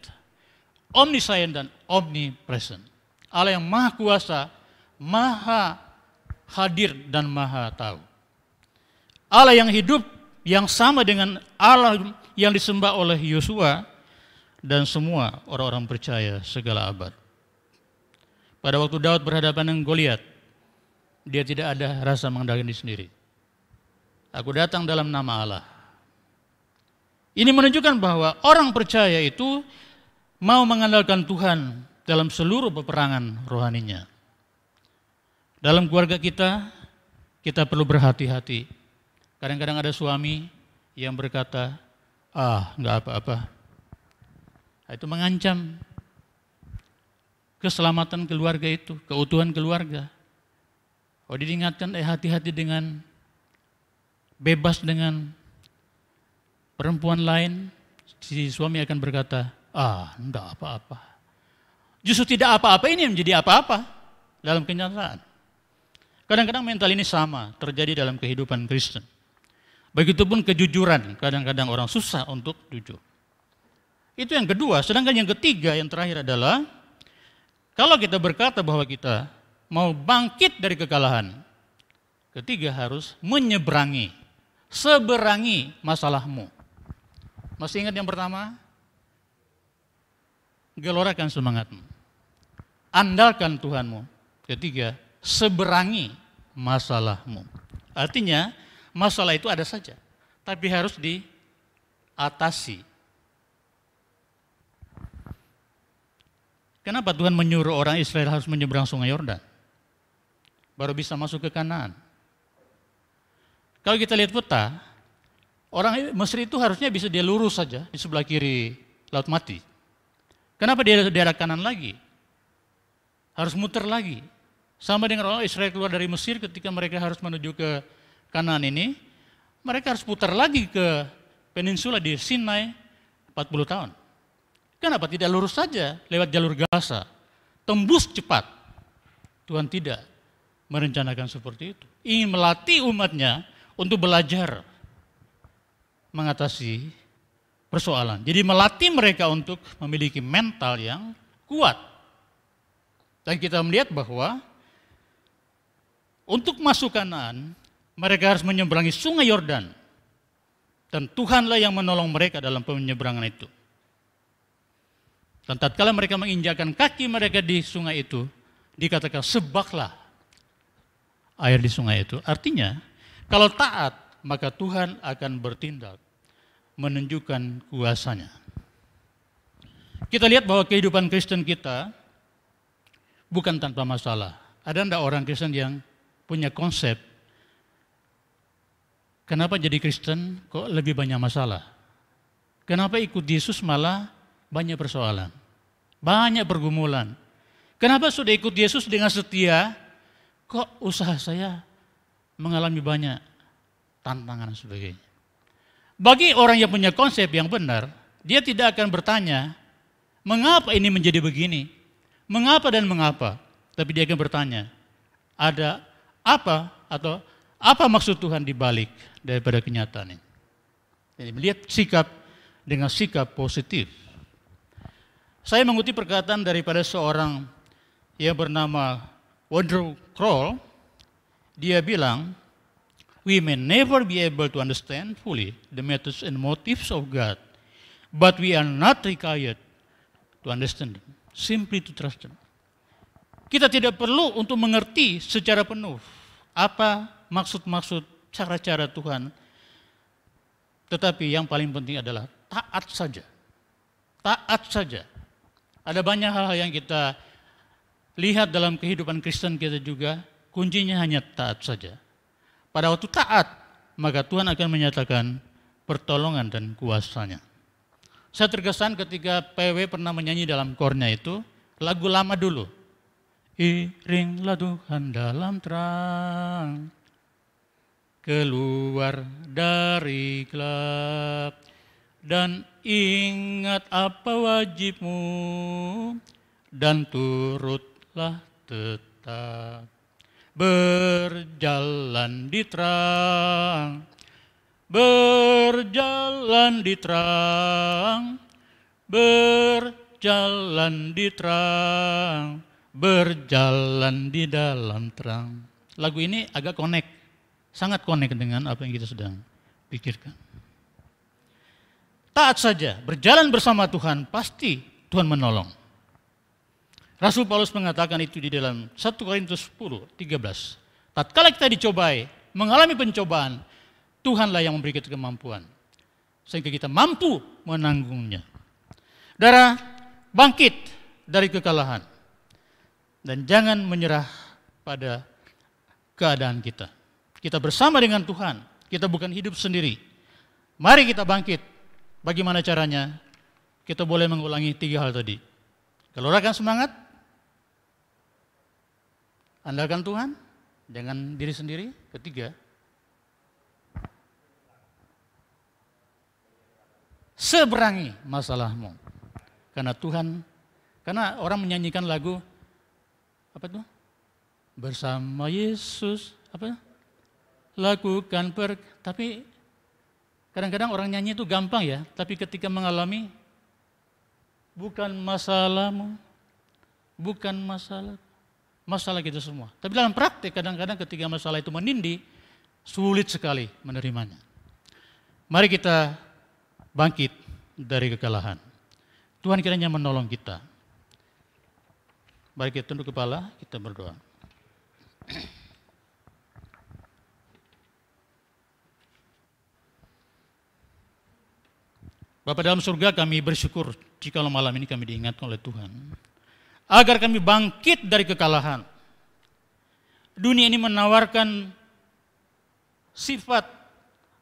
omniscient dan omnipresent. Allah yang maha kuasa, maha hadir dan maha tahu. Allah yang hidup, yang sama dengan Allah yang disembah oleh Yosua dan semua orang-orang percaya segala abad. Pada waktu Daud berhadapan dengan Goliat, dia tidak ada rasa mengandalkan diri sendiri. Aku datang dalam nama Allah. Ini menunjukkan bahwa orang percaya itu mau mengandalkan Tuhan dalam seluruh peperangan rohaninya. Dalam keluarga kita perlu berhati-hati. Kadang-kadang ada suami yang berkata, enggak apa-apa. Itu mengancam keselamatan keluarga itu, keutuhan keluarga. Kalau diingatkan, hati-hati dengan bebas dengan perempuan lain, si suami akan berkata, enggak apa-apa. Justru tidak apa-apa ini menjadi apa-apa dalam kenyataan. Kadang-kadang mental ini sama terjadi dalam kehidupan Kristen. Begitupun kejujuran, kadang-kadang orang susah untuk jujur. Itu yang kedua. Sedangkan yang ketiga, yang terakhir adalah kalau kita berkata bahwa kita mau bangkit dari kekalahan, ketiga harus menyeberangi, seberangi masalahmu. Masih ingat yang pertama? Gelorakan semangatmu. Andalkan Tuhanmu. Ketiga, seberangi masalahmu. Artinya, masalah itu ada saja, tapi harus diatasi. Kenapa Tuhan menyuruh orang Israel harus menyeberang sungai Yordan? Baru bisa masuk ke Kanaan. Kalau kita lihat peta, orang Mesir itu harusnya bisa dia lurus saja di sebelah kiri Laut Mati. Kenapa dia daerah kanan lagi? Harus muter lagi. Sama dengan orang Israel keluar dari Mesir ketika mereka harus menuju ke Kanaan ini, mereka harus putar lagi ke peninsula di Sinai 40 tahun. Kenapa tidak lurus saja lewat jalur Gaza, tembus cepat? Tuhan tidak merencanakan seperti itu. Ingin melatih umatnya untuk belajar mengatasi persoalan. Jadi melatih mereka untuk memiliki mental yang kuat. Dan kita melihat bahwa untuk masuk Kanaan, mereka harus menyeberangi sungai Yordan. Dan Tuhanlah yang menolong mereka dalam penyeberangan itu. Dan tatkala mereka menginjakkan kaki mereka di sungai itu, dikatakan sebaklah air di sungai itu. Artinya, kalau taat, maka Tuhan akan bertindak, menunjukkan kuasanya. Kita lihat bahwa kehidupan Kristen kita bukan tanpa masalah. Ada enggak orang Kristen yang punya konsep, kenapa jadi Kristen kok lebih banyak masalah? Kenapa ikut Yesus malah banyak persoalan, banyak pergumulan? Kenapa sudah ikut Yesus dengan setia, kok usaha saya mengalami banyak tantangan dan sebagainya? Bagi orang yang punya konsep yang benar, dia tidak akan bertanya, mengapa ini menjadi begini? Mengapa dan mengapa? Tapi dia akan bertanya, ada apa atau apa maksud Tuhan dibalik daripada kenyataan ini? Jadi melihat sikap dengan sikap positif. Saya mengutip perkataan daripada seorang yang bernama Woodrow Kroll. Dia bilang, we may never be able to understand fully the methods and motives of God, but we are not required to understand them, simply to trust them. Kita tidak perlu untuk mengerti secara penuh apa maksud-maksud cara-cara Tuhan, tetapi yang paling penting adalah taat saja. Taat saja. Ada banyak hal-hal yang kita lihat dalam kehidupan Kristen kita juga, kuncinya hanya taat saja. Pada waktu taat, maka Tuhan akan menyatakan pertolongan dan kuasanya. Saya terkesan ketika PW pernah menyanyi dalam kornya itu, lagu lama dulu. Iringlah Tuhan dalam terang, keluar dari gelap, dan ingat apa wajibmu, dan turutlah tetap. Berjalan di terang, berjalan di terang, berjalan di terang, berjalan di dalam terang. Lagu ini agak connect, sangat connect dengan apa yang kita sedang pikirkan. Taat saja, berjalan bersama Tuhan, pasti Tuhan menolong. Rasul Paulus mengatakan itu di dalam 1 Korintus 10:13. Tatkala kita dicobai, mengalami pencobaan, Tuhanlah yang memberi kita kemampuan, sehingga kita mampu menanggungnya. Saudara, bangkit dari kekalahan, dan jangan menyerah pada keadaan kita. Kita bersama dengan Tuhan, kita bukan hidup sendiri. Mari kita bangkit. Bagaimana caranya? Kita boleh mengulangi 3 hal tadi. Gelorakan semangat, andalkan Tuhan, jangan diri sendiri. Ketiga, seberangi masalahmu. Karena orang menyanyikan lagu apa tuh? Bersama Yesus, apa? Lakukan tapi kadang-kadang orang nyanyi itu gampang ya, tapi ketika mengalami bukan masalahmu, bukan masalah kita semua. Tapi dalam praktik kadang-kadang ketika masalah itu menindih, sulit sekali menerimanya. Mari kita bangkit dari kekalahan. Tuhan kiranya menolong kita. Mari kita tunduk kepala, kita berdoa. Bapa dalam surga, kami bersyukur jika malam ini kami diingatkan oleh Tuhan. Agar kami bangkit dari kekalahan. Dunia ini menawarkan sifat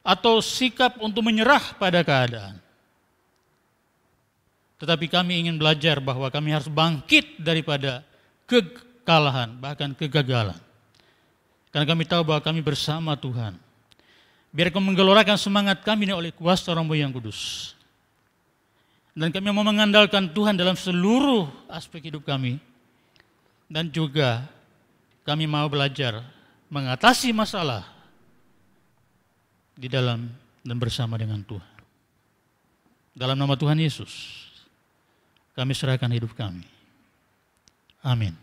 atau sikap untuk menyerah pada keadaan. Tetapi kami ingin belajar bahwa kami harus bangkit daripada kekalahan, bahkan kegagalan. Karena kami tahu bahwa kami bersama Tuhan. Biar kami menggelorakan semangat kami ini oleh kuasa Roh yang Kudus. Dan kami mau mengandalkan Tuhan dalam seluruh aspek hidup kami. Dan juga kami mau belajar mengatasi masalah di dalam dan bersama dengan Tuhan. Dalam nama Tuhan Yesus, kami serahkan hidup kami. Amin.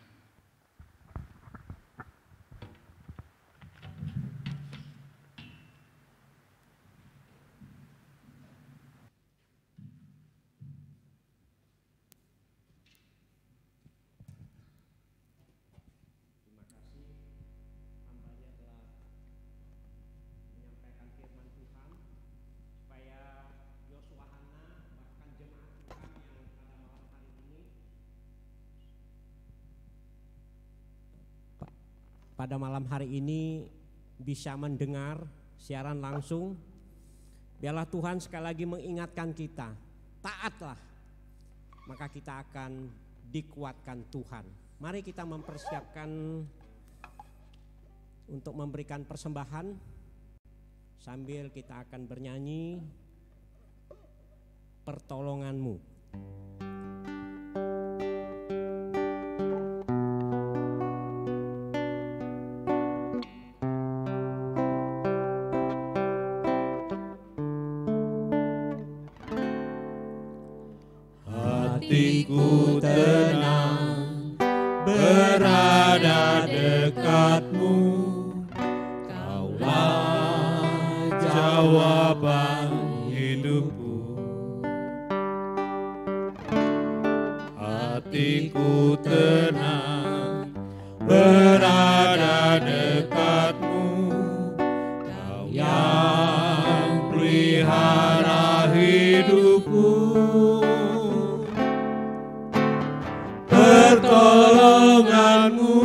Pada malam hari ini bisa mendengar siaran langsung. Biarlah Tuhan sekali lagi mengingatkan kita, taatlah, maka kita akan dikuatkan Tuhan. Mari kita mempersiapkan untuk memberikan persembahan sambil kita akan bernyanyi Pertolonganmu. Hatiku tenang berada dekatmu, Kaulah jawaban hidupku. Hatiku tenang berada dekatmu, Kau yang pelihara hidupku. Pertolonganmu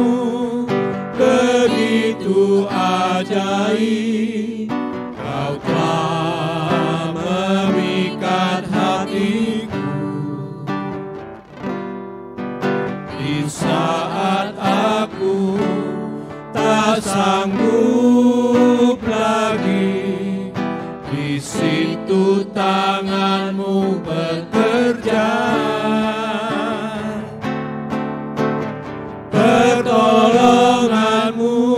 begitu ajaib, Kau telah memikat hatiku. Di saat aku tak sanggup lagi, di situ tanganmu bekerja. Pertolonganmu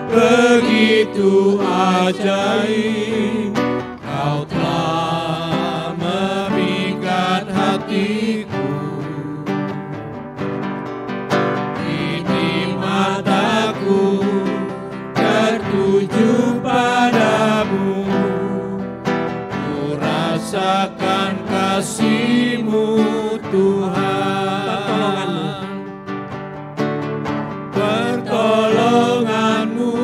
begitu ajaib, Kau telah memikat hatiku. Kini mataku tertuju padamu, ku rasakan kasih-Mu Tuhan. Pertolonganmu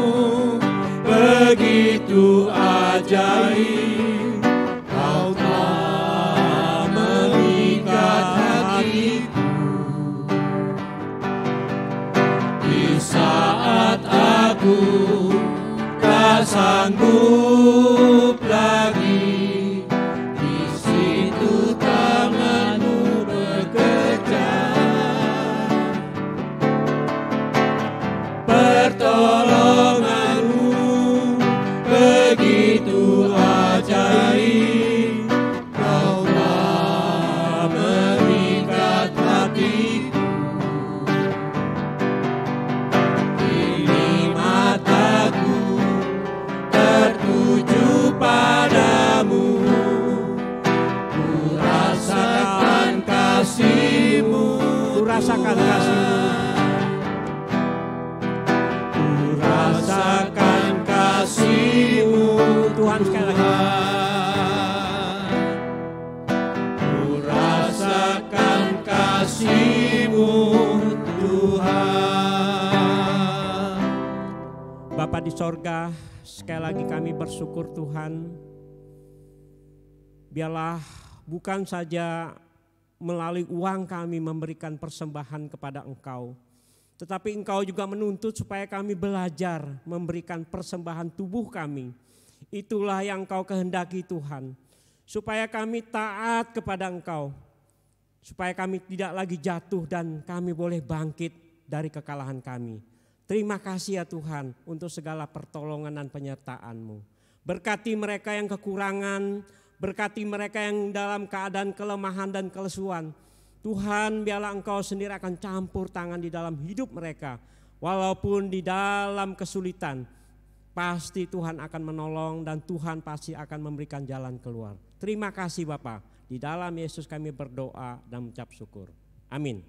begitu ajaib, Kau telah memikat hatiku. Di saat aku tak sanggup lagi, di situ tangan-Mu bekerja. Pertolonganmu begitu ajaib, Kau telah memikat hatiku. Kini mataku tertuju padamu, ku rasakan Tuhan sekali lagi. Ku rasakan kasih-Mu Tuhan. Bapa di sorga, sekali lagi kami bersyukur Tuhan. Biarlah bukan saja melalui uang kami memberikan persembahan kepada Engkau, tetapi Engkau juga menuntut supaya kami belajar memberikan persembahan tubuh kami. Itulah yang Engkau kehendaki Tuhan, supaya kami taat kepada Engkau, supaya kami tidak lagi jatuh dan kami boleh bangkit dari kekalahan kami. Terima kasih ya Tuhan untuk segala pertolongan dan penyertaan-Mu. Berkati mereka yang kekurangan, berkati mereka yang dalam keadaan kelemahan dan kelesuan. Tuhan, biarlah Engkau sendiri akan campur tangan di dalam hidup mereka. Walaupun di dalam kesulitan, pasti Tuhan akan menolong dan Tuhan pasti akan memberikan jalan keluar. Terima kasih Bapa. Di dalam Yesus kami berdoa dan mengucap syukur. Amin.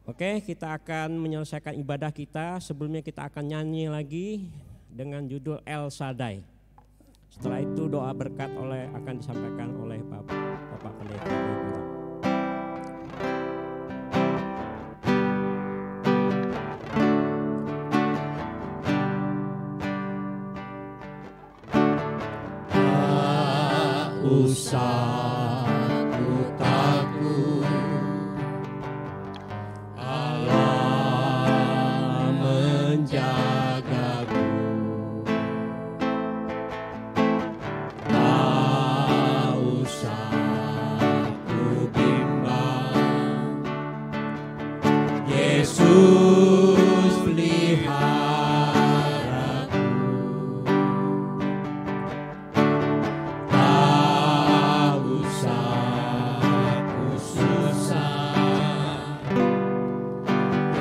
Oke, kita akan menyelesaikan ibadah kita. Sebelumnya kita akan nyanyi lagi dengan judul El Shaddai. Setelah itu doa berkat akan disampaikan oleh Bapak Pendeta. Tak usah ku takut, Allah menjagaku. Tak usah ku bimbang, Yesus peliharaku. Tak usah ku susah,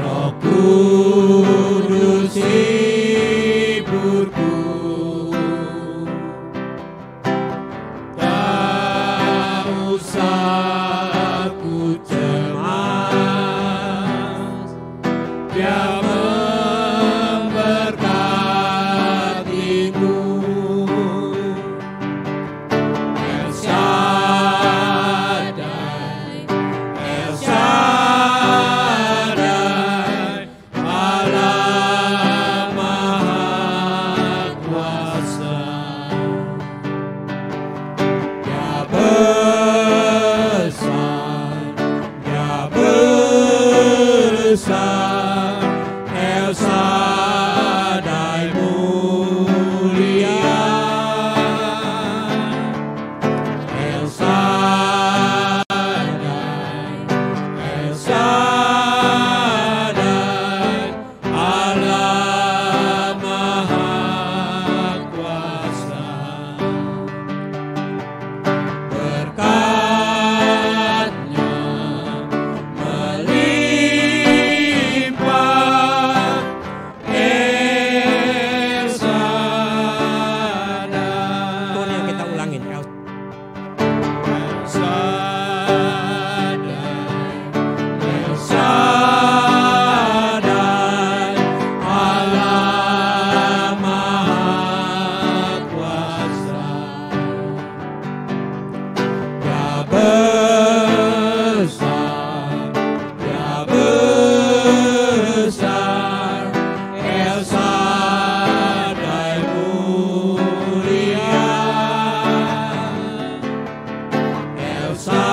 Roh Kudus hiburku. Tak usah ku cemas, Dia memberkatimu. El Shaddai, El Shaddai, Allah Maha Kuasa. Dia besar, Dia besar, El Shaddai mulia. El Shaddai, El Shaddai, Allah Maha Kuasa. Berkat-Nya melimpah, El Shaddai. Mohon yang kita ulangin. El Shaddai, El Shaddai, Allah Maha Kuasa. Dia besar, Dia besar, El Shaddai mulia. El Shaddai,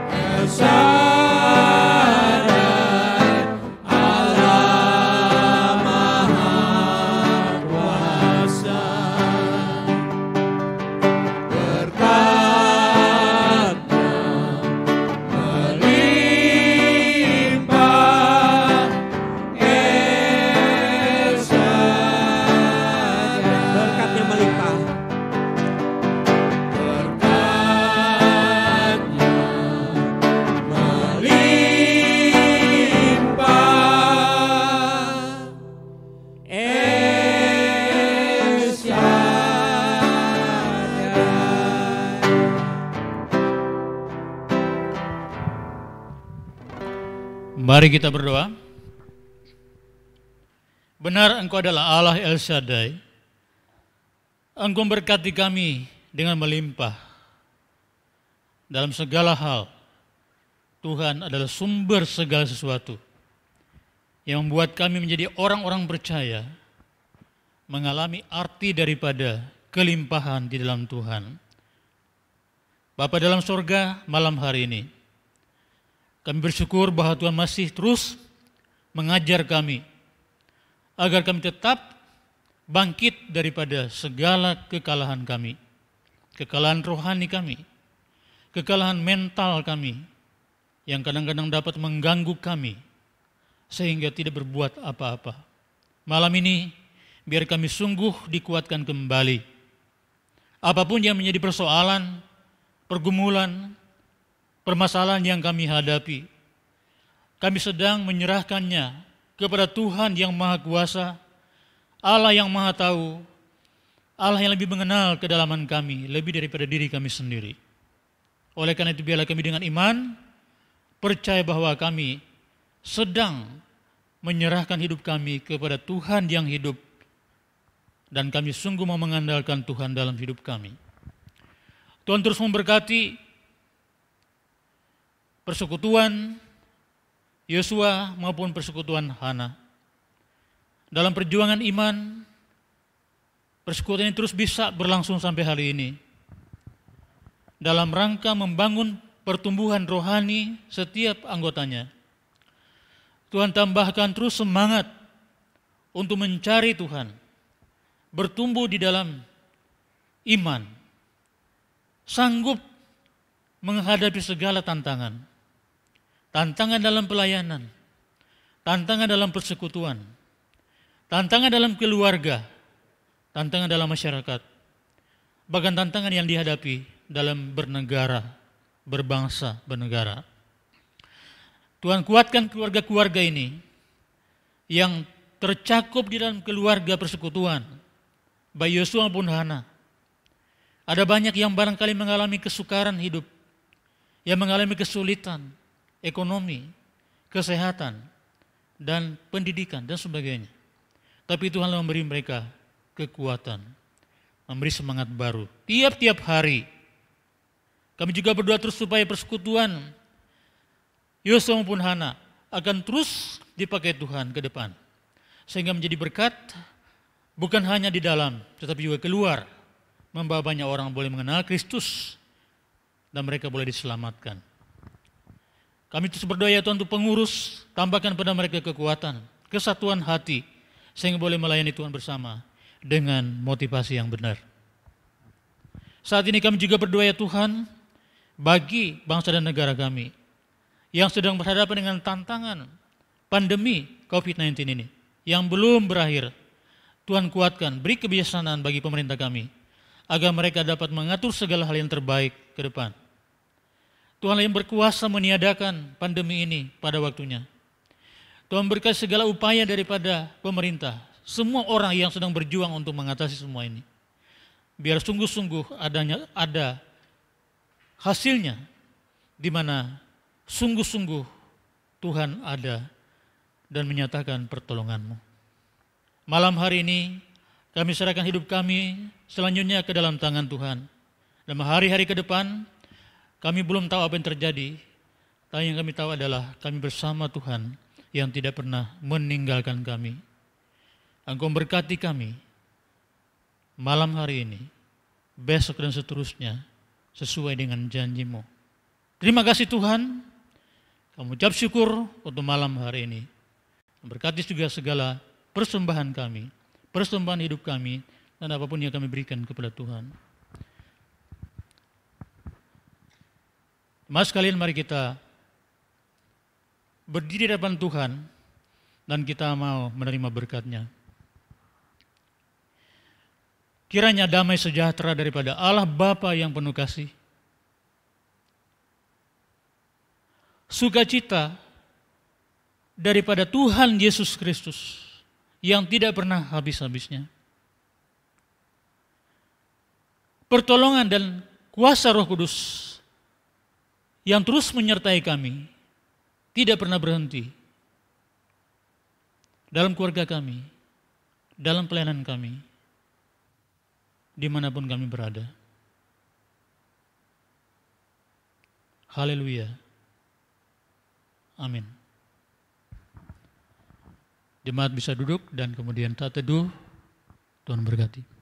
El Shaddai, Allah Maha Kuasa. Berkat-Nya melimpah, El Shaddai. Berkat-Nya melimpah. Berkat-Nya melimpah, El Shaddai. Mari kita berdoa. Benar Engkau adalah Allah El Shaddai. Engkau memberkati kami dengan melimpah. Dalam segala hal, Tuhan adalah sumber segala sesuatu yang membuat kami menjadi orang-orang percaya, mengalami arti daripada kelimpahan di dalam Tuhan. Bapa dalam sorga, malam hari ini, kami bersyukur bahwa Tuhan masih terus mengajar kami, agar kami tetap bangkit daripada segala kekalahan kami, kekalahan rohani kami, kekalahan mental kami, yang kadang-kadang dapat mengganggu kami, sehingga tidak berbuat apa-apa. Malam ini, biar kami sungguh dikuatkan kembali. Apapun yang menjadi persoalan, pergumulan, permasalahan yang kami hadapi, kami sedang menyerahkannya kepada Tuhan yang Maha Kuasa, Allah yang Maha Tahu, Allah yang lebih mengenal kedalaman kami, lebih daripada diri kami sendiri. Oleh karena itu biarlah kami dengan iman, percaya bahwa kami sedang menyerahkan hidup kami kepada Tuhan yang hidup, dan kami sungguh mau mengandalkan Tuhan dalam hidup kami. Tuhan terus memberkati persekutuan Yosua maupun persekutuan Hana. Dalam perjuangan iman, persekutuan ini terus bisa berlangsung sampai hari ini. Dalam rangka membangun pertumbuhan rohani setiap anggotanya. Tuhan tambahkan terus semangat untuk mencari Tuhan, bertumbuh di dalam iman, sanggup menghadapi segala tantangan. Tantangan dalam pelayanan, tantangan dalam persekutuan, tantangan dalam keluarga, tantangan dalam masyarakat, bahkan tantangan yang dihadapi dalam bernegara, berbangsa, bernegara. Tuhan kuatkan keluarga-keluarga ini yang tercakup di dalam keluarga persekutuan, baik Yosua maupun Hana. Ada banyak yang barangkali mengalami kesukaran hidup, yang mengalami kesulitan, ekonomi, kesehatan, dan pendidikan, dan sebagainya. Tapi Tuhan memberi mereka kekuatan, memberi semangat baru. Tiap-tiap hari, kami juga berdoa terus supaya persekutuan Yosua maupun Hana akan terus dipakai Tuhan ke depan. Sehingga menjadi berkat, bukan hanya di dalam, tetapi juga keluar. Membawa banyak orang boleh mengenal Kristus, dan mereka boleh diselamatkan. Kami terus berdoa ya Tuhan untuk pengurus, tambahkan pada mereka kekuatan, kesatuan hati, sehingga boleh melayani Tuhan bersama dengan motivasi yang benar. Saat ini kami juga berdoa ya Tuhan, bagi bangsa dan negara kami, yang sedang berhadapan dengan tantangan pandemi COVID-19 ini, yang belum berakhir. Tuhan kuatkan, beri kebijaksanaan bagi pemerintah kami, agar mereka dapat mengatur segala hal yang terbaik ke depan. Tuhan yang berkuasa meniadakan pandemi ini pada waktunya. Tuhan berkati segala upaya daripada pemerintah, semua orang yang sedang berjuang untuk mengatasi semua ini. Biar sungguh-sungguh ada hasilnya, di mana sungguh-sungguh Tuhan ada dan menyatakan pertolongan-Mu. Malam hari ini kami serahkan hidup kami selanjutnya ke dalam tangan Tuhan. Dalam hari-hari ke depan, kami belum tahu apa yang terjadi, tapi yang kami tahu adalah kami bersama Tuhan yang tidak pernah meninggalkan kami. Engkau berkati kami malam hari ini, besok dan seterusnya, sesuai dengan janji-Mu. Terima kasih Tuhan, kami ucap syukur untuk malam hari ini. Berkati juga segala persembahan kami, persembahan hidup kami, dan apapun yang kami berikan kepada Tuhan. Mas sekalian, mari kita berdiri di depan Tuhan dan kita mau menerima berkat-Nya. Kiranya damai sejahtera daripada Allah Bapa yang penuh kasih, sukacita daripada Tuhan Yesus Kristus yang tidak pernah habis-habisnya, pertolongan dan kuasa Roh Kudus yang terus menyertai kami, tidak pernah berhenti dalam keluarga kami, dalam pelayanan kami, dimanapun kami berada. Haleluya. Amin. Jemaat bisa duduk dan kemudian tak teduh. Tuhan berkati.